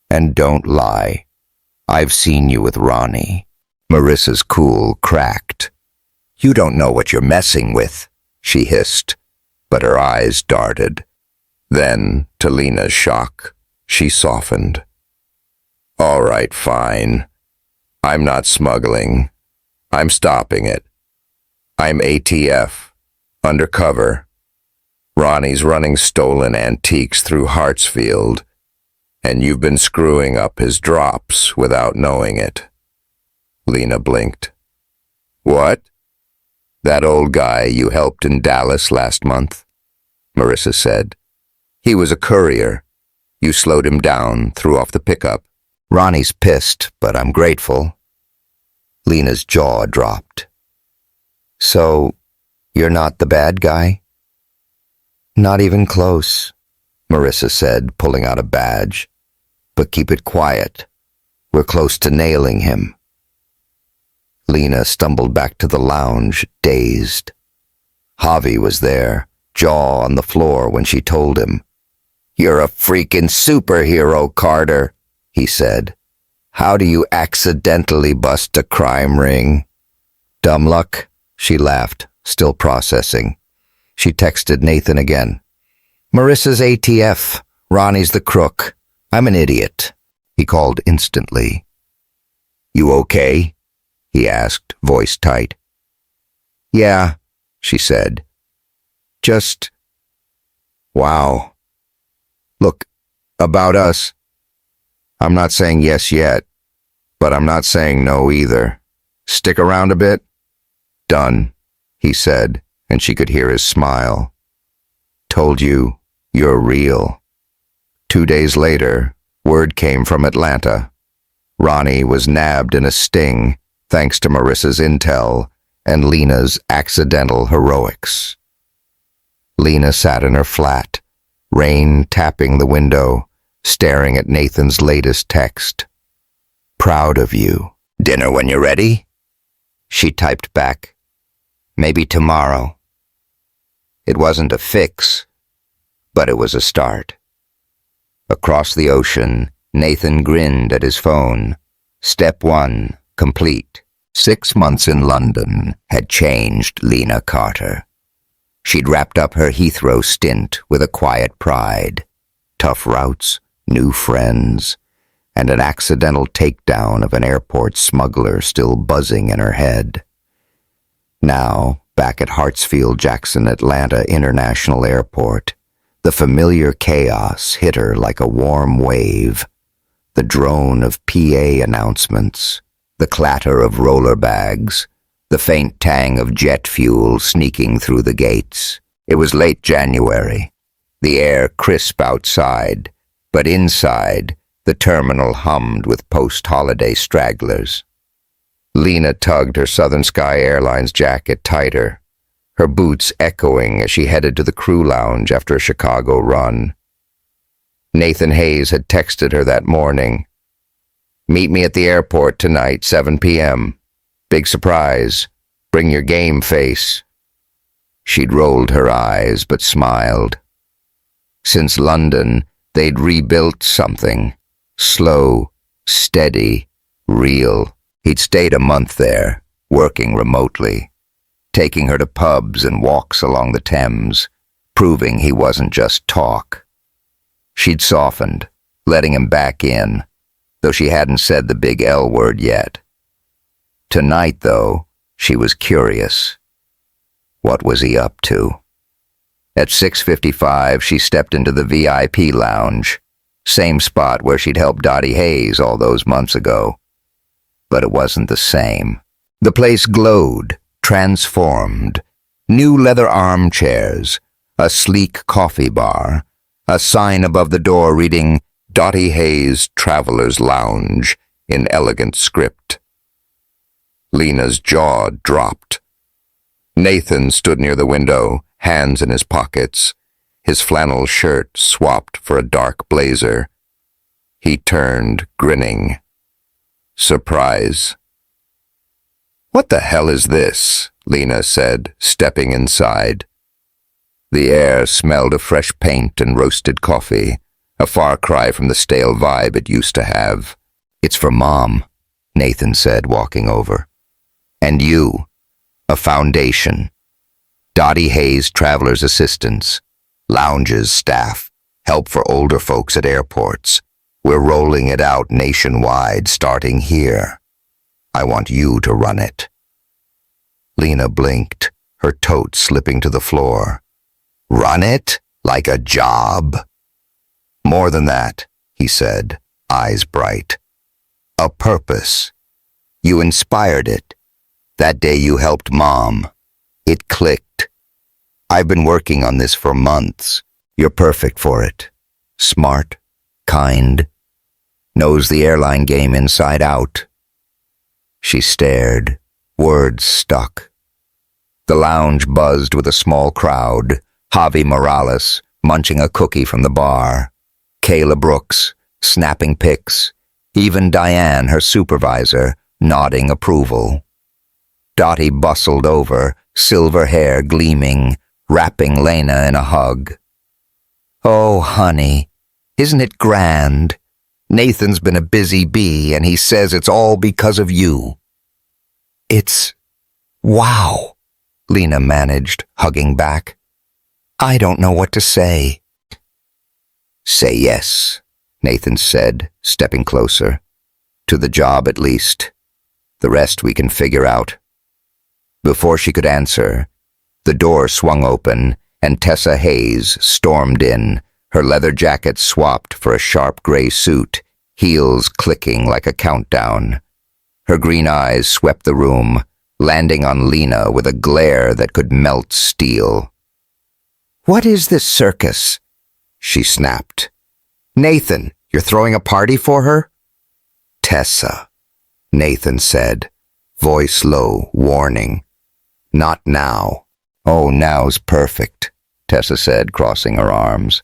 And don't lie. I've seen you with Ronnie." Marissa's cool cracked. "You don't know what you're messing with," she hissed, but her eyes darted. Then, to Lena's shock, she softened. "All right, fine. I'm not smuggling. I'm stopping it. I'm ATF, undercover. Ronnie's running stolen antiques through Hartsfield, and you've been screwing up his drops without knowing it." Lena blinked. "What? That old guy you helped in Dallas last month?" Marissa said. "He was a courier. You slowed him down, threw off the pickup. Ronnie's pissed, but I'm grateful." Lena's jaw dropped. "So, you're not the bad guy?" "Not even close," Marissa said, pulling out a badge. "But keep it quiet. We're close to nailing him." Lena stumbled back to the lounge, dazed. Javi was there, jaw on the floor when she told him. "You're a freaking superhero, Carter," he said. "How do you accidentally bust a crime ring?" "Dumb luck," she laughed, still processing. She texted Nathan again. "Marissa's ATF. Ronnie's the crook. I'm an idiot." He called instantly. "You okay?" he asked, voice tight. "Yeah," she said. "Just... wow. Look, about us, I'm not saying yes yet, but I'm not saying no either. Stick around a bit?" "Done," he said, and she could hear his smile. "Told you, you're real." 2 days later, word came from Atlanta. Ronnie was nabbed in a sting, thanks to Marissa's intel and Lena's accidental heroics. Lena sat in her flat, rain tapping the window, staring at Nathan's latest text. "Proud of you. Dinner when you're ready?" She typed back, "Maybe tomorrow." It wasn't a fix, but it was a start. Across the ocean, Nathan grinned at his phone. Step 1, complete. 6 months in London had changed Lena Carter. She'd wrapped up her Heathrow stint with a quiet pride. Tough routes, new friends, and an accidental takedown of an airport smuggler still buzzing in her head. Now, back at Hartsfield-Jackson Atlanta International Airport, the familiar chaos hit her like a warm wave. The drone of PA announcements, the clatter of roller bags, the faint tang of jet fuel sneaking through the gates. It was late January, the air crisp outside, but inside, the terminal hummed with post-holiday stragglers. Lena tugged her Southern Sky Airlines jacket tighter, her boots echoing as she headed to the crew lounge after a Chicago run. Nathan Hayes had texted her that morning. "Meet me at the airport tonight, 7 p.m. Big surprise. Bring your game face." She'd rolled her eyes but smiled. Since London, they'd rebuilt something. Slow, steady, real. He'd stayed a month there, working remotely, taking her to pubs and walks along the Thames, proving he wasn't just talk. She'd softened, letting him back in, though she hadn't said the big L word yet. Tonight, though, she was curious. What was he up to? At 6:55, she stepped into the VIP lounge, same spot where she'd helped Dottie Hayes all those months ago. But it wasn't the same. The place glowed, transformed. New leather armchairs, a sleek coffee bar, a sign above the door reading Dottie Hayes Traveler's Lounge in elegant script. Lena's jaw dropped. Nathan stood near the window, hands in his pockets, his flannel shirt swapped for a dark blazer. He turned, grinning. Surprise. "What the hell is this?" Lena said, stepping inside. The air smelled of fresh paint and roasted coffee, a far cry from the stale vibe it used to have. "It's for Mom," Nathan said, walking over. "And you. A foundation. Dottie Hayes Traveler's Assistance. Lounges, staff, help for older folks at airports. We're rolling it out nationwide, starting here. I want you to run it." Lena blinked, her tote slipping to the floor. "Run it? Like a job?" "More than that," he said, eyes bright. "A purpose. You inspired it. That day you helped Mom. It clicked. I've been working on this for months. You're perfect for it. Smart, kind, knows the airline game inside out." She stared, words stuck. The lounge buzzed with a small crowd, Javi Morales munching a cookie from the bar, Kayla Brooks snapping pics, even Diane, her supervisor, nodding approval. Dottie bustled over, silver hair gleaming, wrapping Lena in a hug. "Oh, honey, isn't it grand? Nathan's been a busy bee, and he says it's all because of you." "It's... wow," Lena managed, hugging back. "I don't know what to say." "Say yes," Nathan said, stepping closer. "To the job, at least. The rest we can figure out." Before she could answer, the door swung open, and Tessa Hayes stormed in, her leather jacket swapped for a sharp gray suit, heels clicking like a countdown. Her green eyes swept the room, landing on Lena with a glare that could melt steel. "What is this circus?" she snapped. "Nathan, you're throwing a party for her?" "Tessa," Nathan said, voice low, warning. "Not now." "Oh, now's perfect," Tessa said, crossing her arms.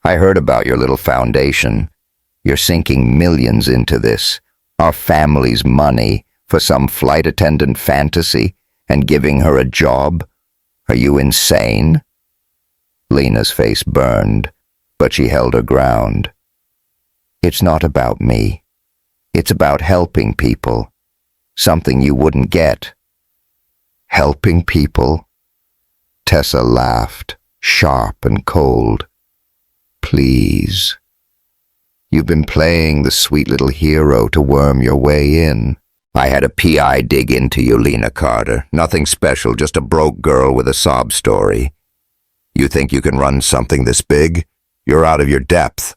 "I heard about your little foundation. You're sinking millions into this, our family's money, for some flight attendant fantasy, and giving her a job. Are you insane?" Lena's face burned, but she held her ground. It's not about me. It's about helping people. Something you wouldn't get. Helping people? Tessa laughed, sharp and cold. Please. You've been playing the sweet little hero to worm your way in. I had a PI dig into you, Lena Carter. Nothing special, just a broke girl with a sob story. You think you can run something this big? You're out of your depth.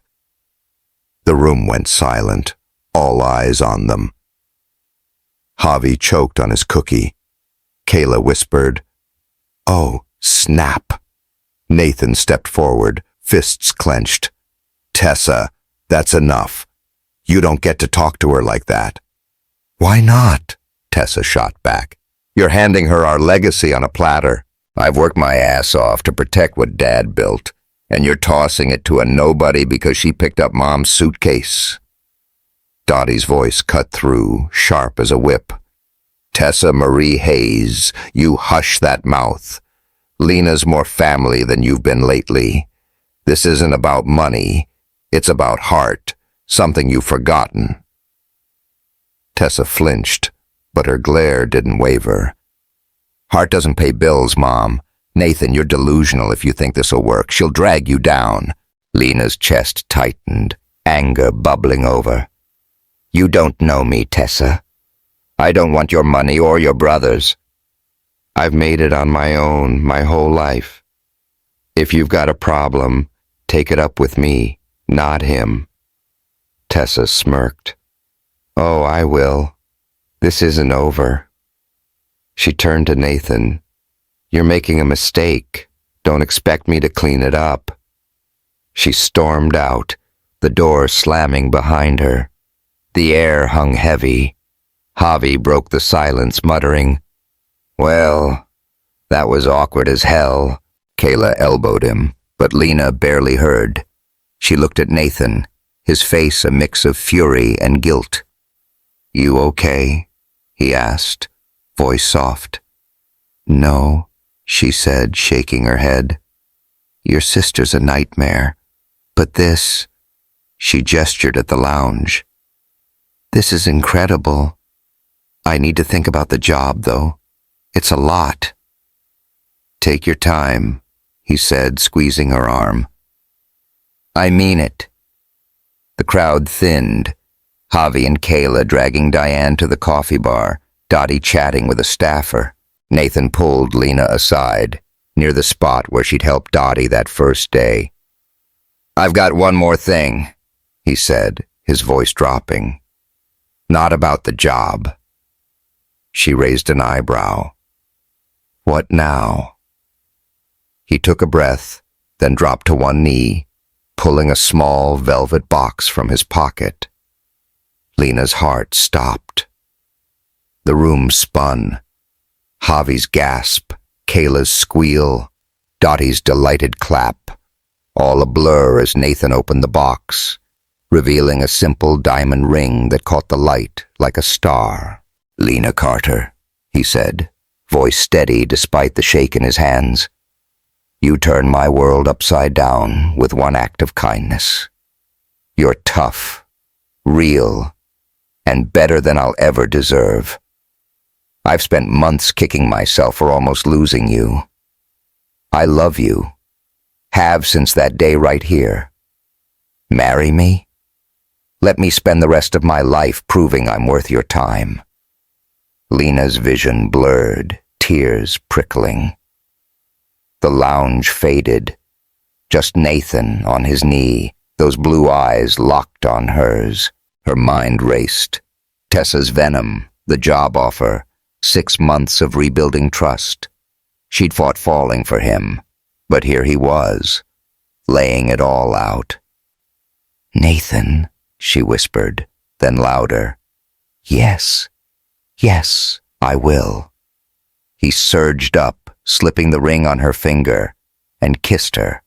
The room went silent, all eyes on them. Javi choked on his cookie. Kayla whispered, "Oh, snap." Nathan stepped forward, fists clenched. "Tessa, that's enough. You don't get to talk to her like that." "Why not?" Tessa shot back. "You're handing her our legacy on a platter. I've worked my ass off to protect what Dad built, and you're tossing it to a nobody because she picked up Mom's suitcase." Dottie's voice cut through, sharp as a whip. "Tessa Marie Hayes, you hush that mouth. Lena's more family than you've been lately. This isn't about money. It's about heart, something you've forgotten." Tessa flinched, but her glare didn't waver. "Heart doesn't pay bills, Mom. Nathan, you're delusional if you think this'll work. She'll drag you down." Lena's chest tightened, anger bubbling over. "You don't know me, Tessa. I don't want your money or your brother's. I've made it on my own my whole life. If you've got a problem, take it up with me, not him." Tessa smirked. "Oh, I will. This isn't over." She turned to Nathan. "You're making a mistake. Don't expect me to clean it up." She stormed out, the door slamming behind her. The air hung heavy. Javi broke the silence, muttering, "Well, that was awkward as hell." Kayla elbowed him, but Lena barely heard. She looked at Nathan, his face a mix of fury and guilt. "You okay?" he asked, voice soft. "No," she said, shaking her head. "Your sister's a nightmare. But this," she gestured at the lounge, "this is incredible. I need to think about the job, though. It's a lot." "Take your time," he said, squeezing her arm. "I mean it." The crowd thinned, Javi and Kayla dragging Diane to the coffee bar, Dottie chatting with a staffer. Nathan pulled Lena aside, near the spot where she'd helped Dottie that first day. "I've got one more thing," he said, his voice dropping. "Not about the job." She raised an eyebrow. "What now?" He took a breath, then dropped to one knee, pulling a small velvet box from his pocket. Lena's heart stopped. The room spun. Javi's gasp, Kayla's squeal, Dottie's delighted clap, all a blur as Nathan opened the box, revealing a simple diamond ring that caught the light like a star. "Lena Carter," he said, voice steady despite the shake in his hands. "You turned my world upside down with one act of kindness. You're tough, real, and better than I'll ever deserve. I've spent months kicking myself for almost losing you. I love you. Have since that day right here. Marry me? Let me spend the rest of my life proving I'm worth your time." Lena's vision blurred, tears prickling. The lounge faded. Just Nathan on his knee, those blue eyes locked on hers. Her mind raced. Tessa's venom, the job offer, 6 months of rebuilding trust. She'd fought falling for him, but here he was, laying it all out. "Nathan," she whispered, then louder, "Yes, yes, I will." He surged up, slipping the ring on her finger, and kissed her,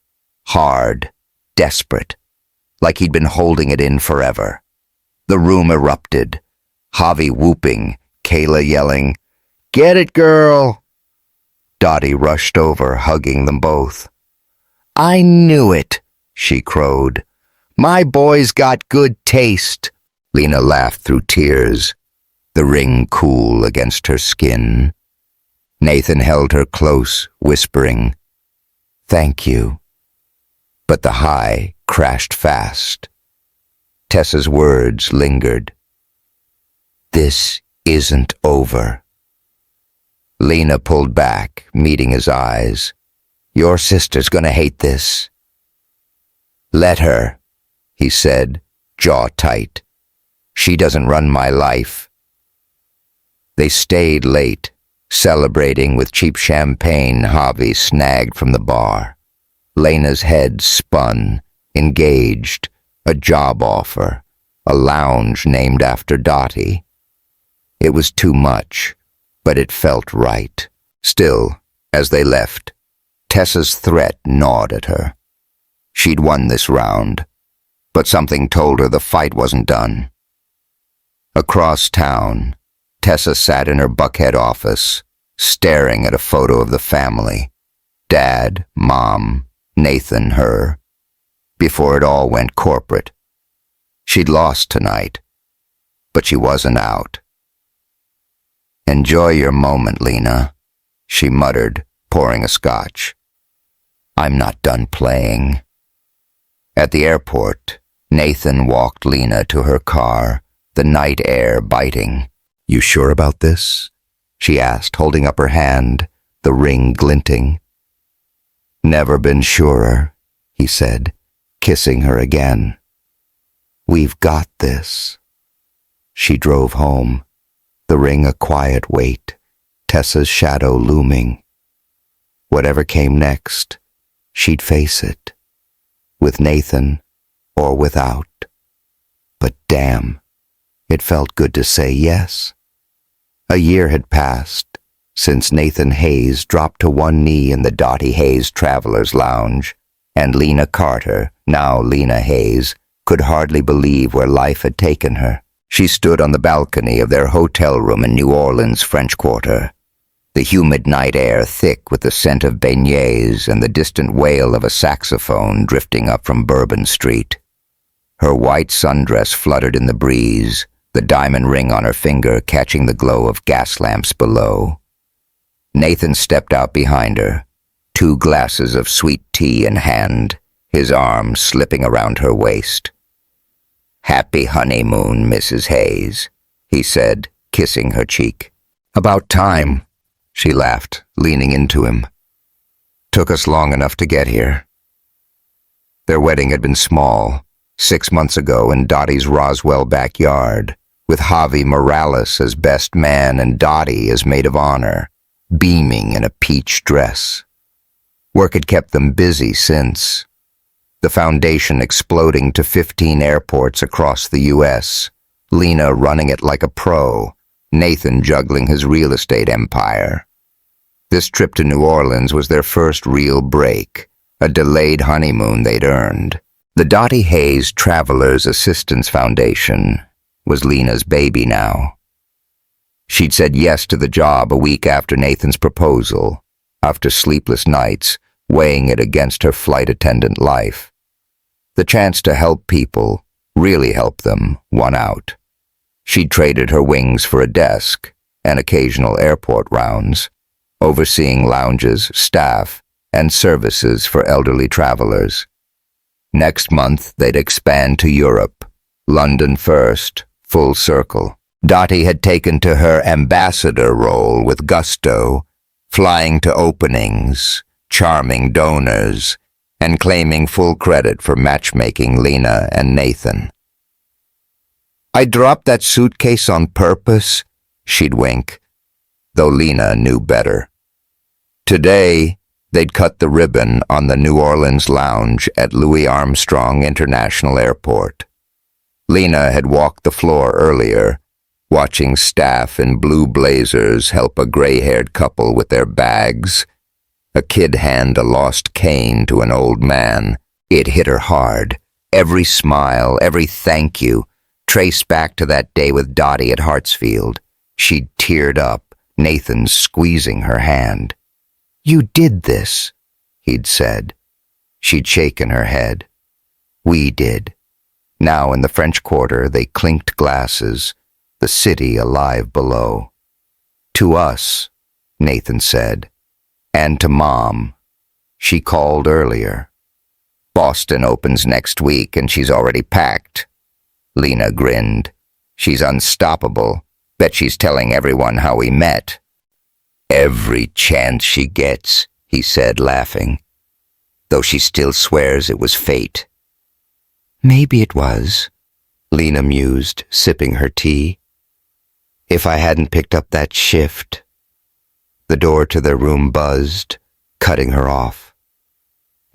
hard, desperate, like he'd been holding it in forever. The room erupted, Javi whooping, Kayla yelling, "Get it, girl!" Dottie rushed over, hugging them both. "I knew it," she crowed. My boy's got good taste. Lena laughed through tears, the ring cool against her skin. Nathan held her close, whispering, "Thank you." But the high crashed fast. Tessa's words lingered. "This isn't over." Lena pulled back, meeting his eyes. "Your sister's gonna hate this." "Let her," he said, jaw tight. "She doesn't run my life." They stayed late, celebrating with cheap champagne Javi snagged from the bar. Lena's head spun, engaged, a job offer, a lounge named after Dottie. It was too much, but it felt right. Still, as they left, Tessa's threat gnawed at her. She'd won this round, but something told her the fight wasn't done. Across town, Tessa sat in her Buckhead office, staring at a photo of the family. Dad, Mom, Nathan, her. Before it all went corporate. She'd lost tonight, but she wasn't out. "Enjoy your moment, Lena," she muttered, pouring a scotch. "I'm not done playing." At the airport, Nathan walked Lena to her car, the night air biting. "You sure about this?" she asked, holding up her hand, the ring glinting. "Never been surer," he said, kissing her again. "We've got this." She drove home, the ring a quiet weight, Tessa's shadow looming. Whatever came next, she'd face it, with Nathan or without. But damn, it felt good to say yes. A year had passed since Nathan Hayes dropped to one knee in the Dottie Hayes Travelers Lounge, and Lena Carter, now Lena Hayes, could hardly believe where life had taken her. She stood on the balcony of their hotel room in New Orleans' French Quarter, the humid night air thick with the scent of beignets and the distant wail of a saxophone drifting up from Bourbon Street. Her white sundress fluttered in the breeze, the diamond ring on her finger catching the glow of gas lamps below. Nathan stepped out behind her, 2 glasses of sweet tea in hand, his arm slipping around her waist. "Happy honeymoon, Mrs. Hayes," he said, kissing her cheek. "About time," she laughed, leaning into him. "Took us long enough to get here." Their wedding had been small, 6 months ago in Dottie's Roswell backyard, with Javi Morales as best man and Dottie as maid of honor, beaming in a peach dress. Work had kept them busy since. The foundation exploding to 15 airports across the U.S., Lena running it like a pro, Nathan juggling his real estate empire. This trip to New Orleans was their first real break, a delayed honeymoon they'd earned. The Dottie Hayes Travelers Assistance Foundation was Lena's baby now. She'd said yes to the job a week after Nathan's proposal, after sleepless nights, weighing it against her flight attendant life. The chance to help people, really help them, won out. She'd traded her wings for a desk and occasional airport rounds, overseeing lounges, staff, and services for elderly travelers. Next month, they'd expand to Europe, London first, full circle. Dottie had taken to her ambassador role with gusto, flying to openings, charming donors, and claiming full credit for matchmaking Lena and Nathan. "I dropped that suitcase on purpose," she'd wink, though Lena knew better. Today, they'd cut the ribbon on the New Orleans lounge at Louis Armstrong International Airport. Lena had walked the floor earlier, watching staff in blue blazers help a gray-haired couple with their bags. A kid hand a lost cane to an old man. It hit her hard. Every smile, every thank you, traced back to that day with Dottie at Hartsfield. She'd teared up, Nathan squeezing her hand. "You did this," he'd said. She'd shaken her head. "We did," Now in the French Quarter they clinked glasses, the city alive below. "To us," Nathan said, "and to Mom. She called earlier. Boston opens next week and she's already packed." Lena grinned. "She's unstoppable. Bet she's telling everyone how we met." "Every chance she gets," he said, laughing, though she still swears it was fate. "Maybe it was," Lena mused, sipping her tea. "If I hadn't picked up that shift." The door to their room buzzed, cutting her off.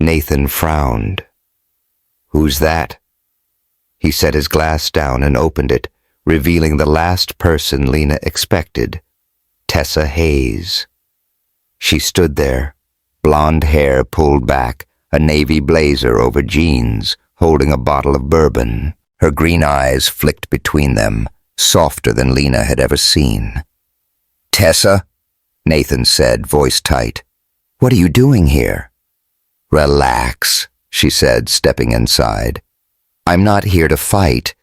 Nathan frowned. "Who's that?" He set his glass down and opened it, revealing the last person Lena expected, Tessa Hayes. She stood there, blonde hair pulled back, a navy blazer over jeans, holding a bottle of bourbon. Her green eyes flicked between them, softer than Lena had ever seen. "Tessa?" Nathan said, voice tight. "What are you doing here?" "Relax," she said, stepping inside. "I'm not here to fight.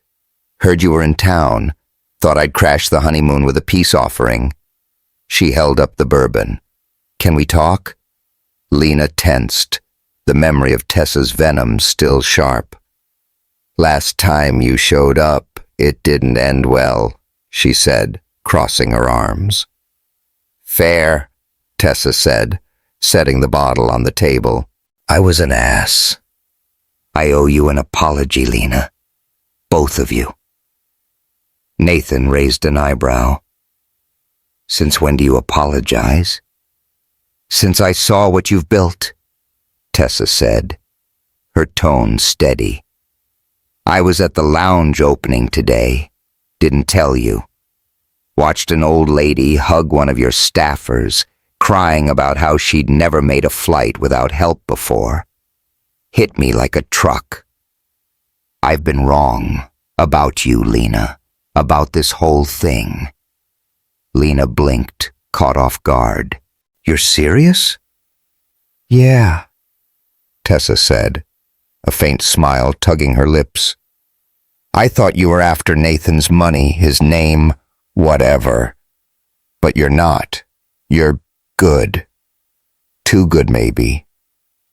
Heard you were in town. Thought I'd crash the honeymoon with a peace offering." She held up the bourbon. "Can we talk?" Lena tensed, the memory of Tessa's venom still sharp. "Last time you showed up, it didn't end well," she said, crossing her arms. "Fair," Tessa said, setting the bottle on the table. "I was an ass. I owe you an apology, Lena. Both of you." Nathan raised an eyebrow. "Since when do you apologize?" "Since I saw what you've built," Tessa said, her tone steady. "I was at the lounge opening today. Didn't tell you. Watched an old lady hug one of your staffers, crying about how she'd never made a flight without help before. Hit me like a truck. I've been wrong about you, Lena, about this whole thing." Lena blinked, caught off guard. "You're serious?" "Yeah," Tessa said, a faint smile tugging her lips. "I thought you were after Nathan's money, his name, whatever. But you're not. You're good. Too good, maybe.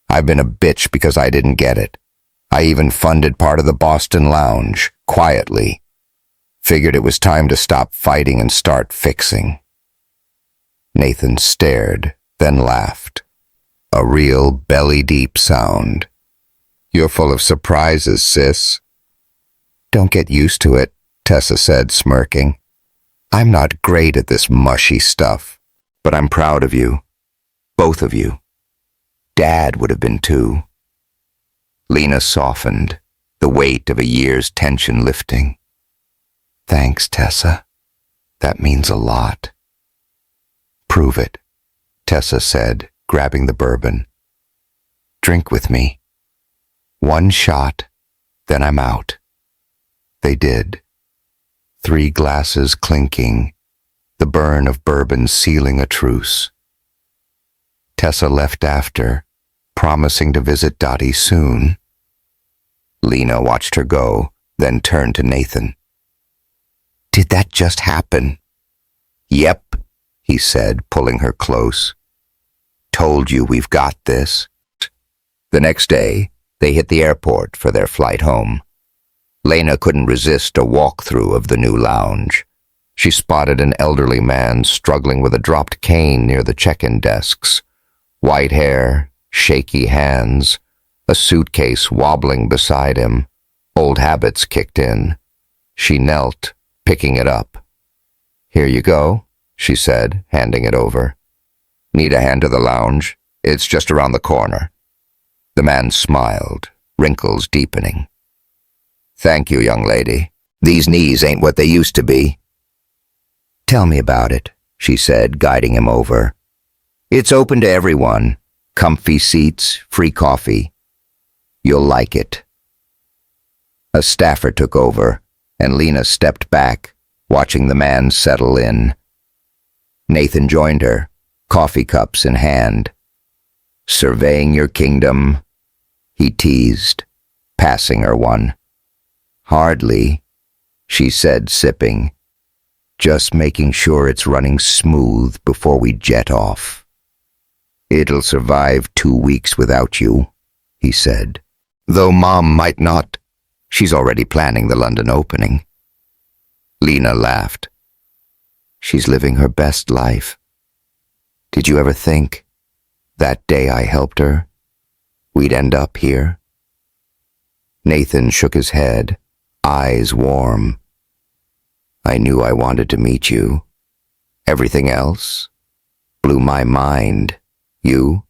I've been a bitch because I didn't get it. I even funded part of the Boston Lounge, quietly. Figured it was time to stop fighting and start fixing." Nathan stared, then laughed. A real belly-deep sound. "You're full of surprises, sis." "Don't get used to it," Tessa said, smirking. "I'm not great at this mushy stuff, but I'm proud of you. Both of you. Dad would have been too." Lena softened, the weight of a year's tension lifting. "Thanks, Tessa. That means a lot." "Prove it," Tessa said, grabbing the bourbon. "Drink with me. One shot, then I'm out." They did. 3 glasses clinking, the burn of bourbon sealing a truce. Tessa left after, promising to visit Dottie soon. Lena watched her go, then turned to Nathan. "Did that just happen?" "Yep," he said, pulling her close. "Told you we've got this." The next day, they hit the airport for their flight home. Lena couldn't resist a walkthrough of the new lounge. She spotted an elderly man struggling with a dropped cane near the check-in desks. White hair, shaky hands, a suitcase wobbling beside him. Old habits kicked in. She knelt, picking it up. "Here you go," she said, handing it over. "Need a hand to the lounge? It's just around the corner." The man smiled, wrinkles deepening. "Thank you, young lady. These knees ain't what they used to be." "Tell me about it," she said, guiding him over. "It's open to everyone. Comfy seats, free coffee. You'll like it." A staffer took over, and Lena stepped back, watching the man settle in. Nathan joined her, coffee cups in hand. "Surveying your kingdom," he teased, passing her one. Hardly, she said, sipping. Just making sure it's running smooth before we jet off. It'll survive 2 weeks without you, he said. Though Mom might not. She's already planning the London opening. Lena laughed. She's living her best life. Did you ever think, that day I helped her, we'd end up here? Nathan shook his head, eyes warm. I knew I wanted to meet you. Everything else blew my mind. You?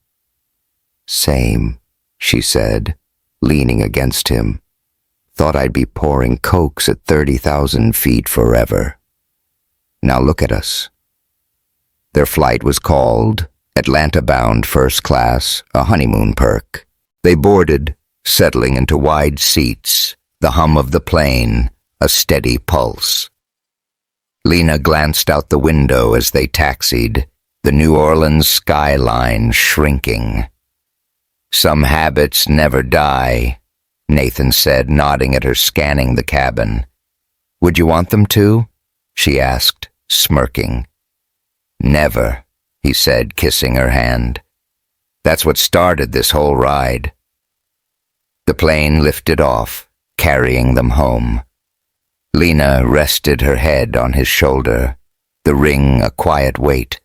Same, she said, leaning against him. Thought I'd be pouring cokes at 30,000 feet forever. Now look at us. Their flight was called, Atlanta-bound first class, a honeymoon perk. They boarded, settling into wide seats, the hum of the plane, a steady pulse. Lena glanced out the window as they taxied, the New Orleans skyline shrinking. Some habits never die, Nathan said, nodding at her, scanning the cabin. Would you want them to? She asked, smirking. Never, he said, kissing her hand. That's what started this whole ride. The plane lifted off, carrying them home. Lena rested her head on his shoulder, the ring a quiet weight,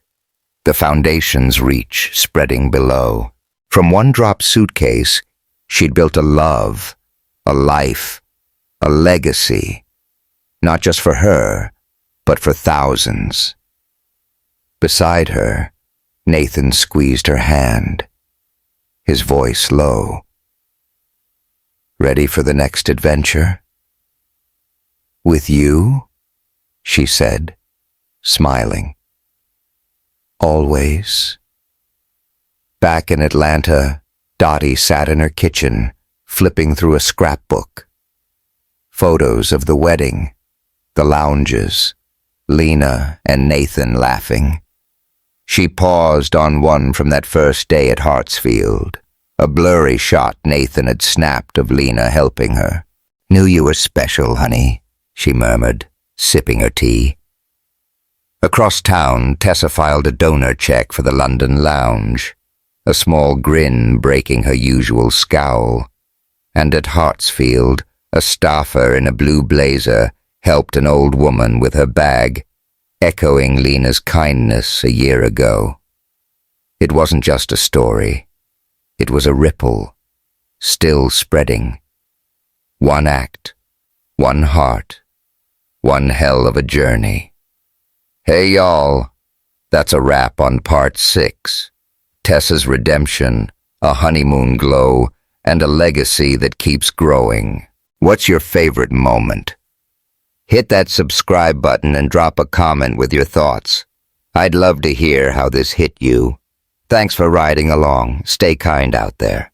the foundation's reach spreading below. From one-drop suitcase, she'd built a love, a life, a legacy, not just for her, but for thousands. Beside her, Nathan squeezed her hand, his voice low. Ready for the next adventure? With you? She said, smiling. Always. Back in Atlanta, Dottie sat in her kitchen, flipping through a scrapbook. Photos of the wedding, the lounges, Lena and Nathan laughing. She paused on one from that first day at Hartsfield, a blurry shot Nathan had snapped of Lena helping her. Knew you were special, honey, she murmured, sipping her tea. Across town, Tessa filed a donor check for the London lounge, a small grin breaking her usual scowl. And at Hartsfield, a staffer in a blue blazer helped an old woman with her bag, echoing Lena's kindness a year ago. It wasn't just a story. It was a ripple, still spreading. One act, one heart, one hell of a journey. Hey, y'all. That's a wrap on part 6. Tessa's redemption, a honeymoon glow, and a legacy that keeps growing. What's your favorite moment? Hit that subscribe button and drop a comment with your thoughts. I'd love to hear how this hit you. Thanks for riding along. Stay kind out there.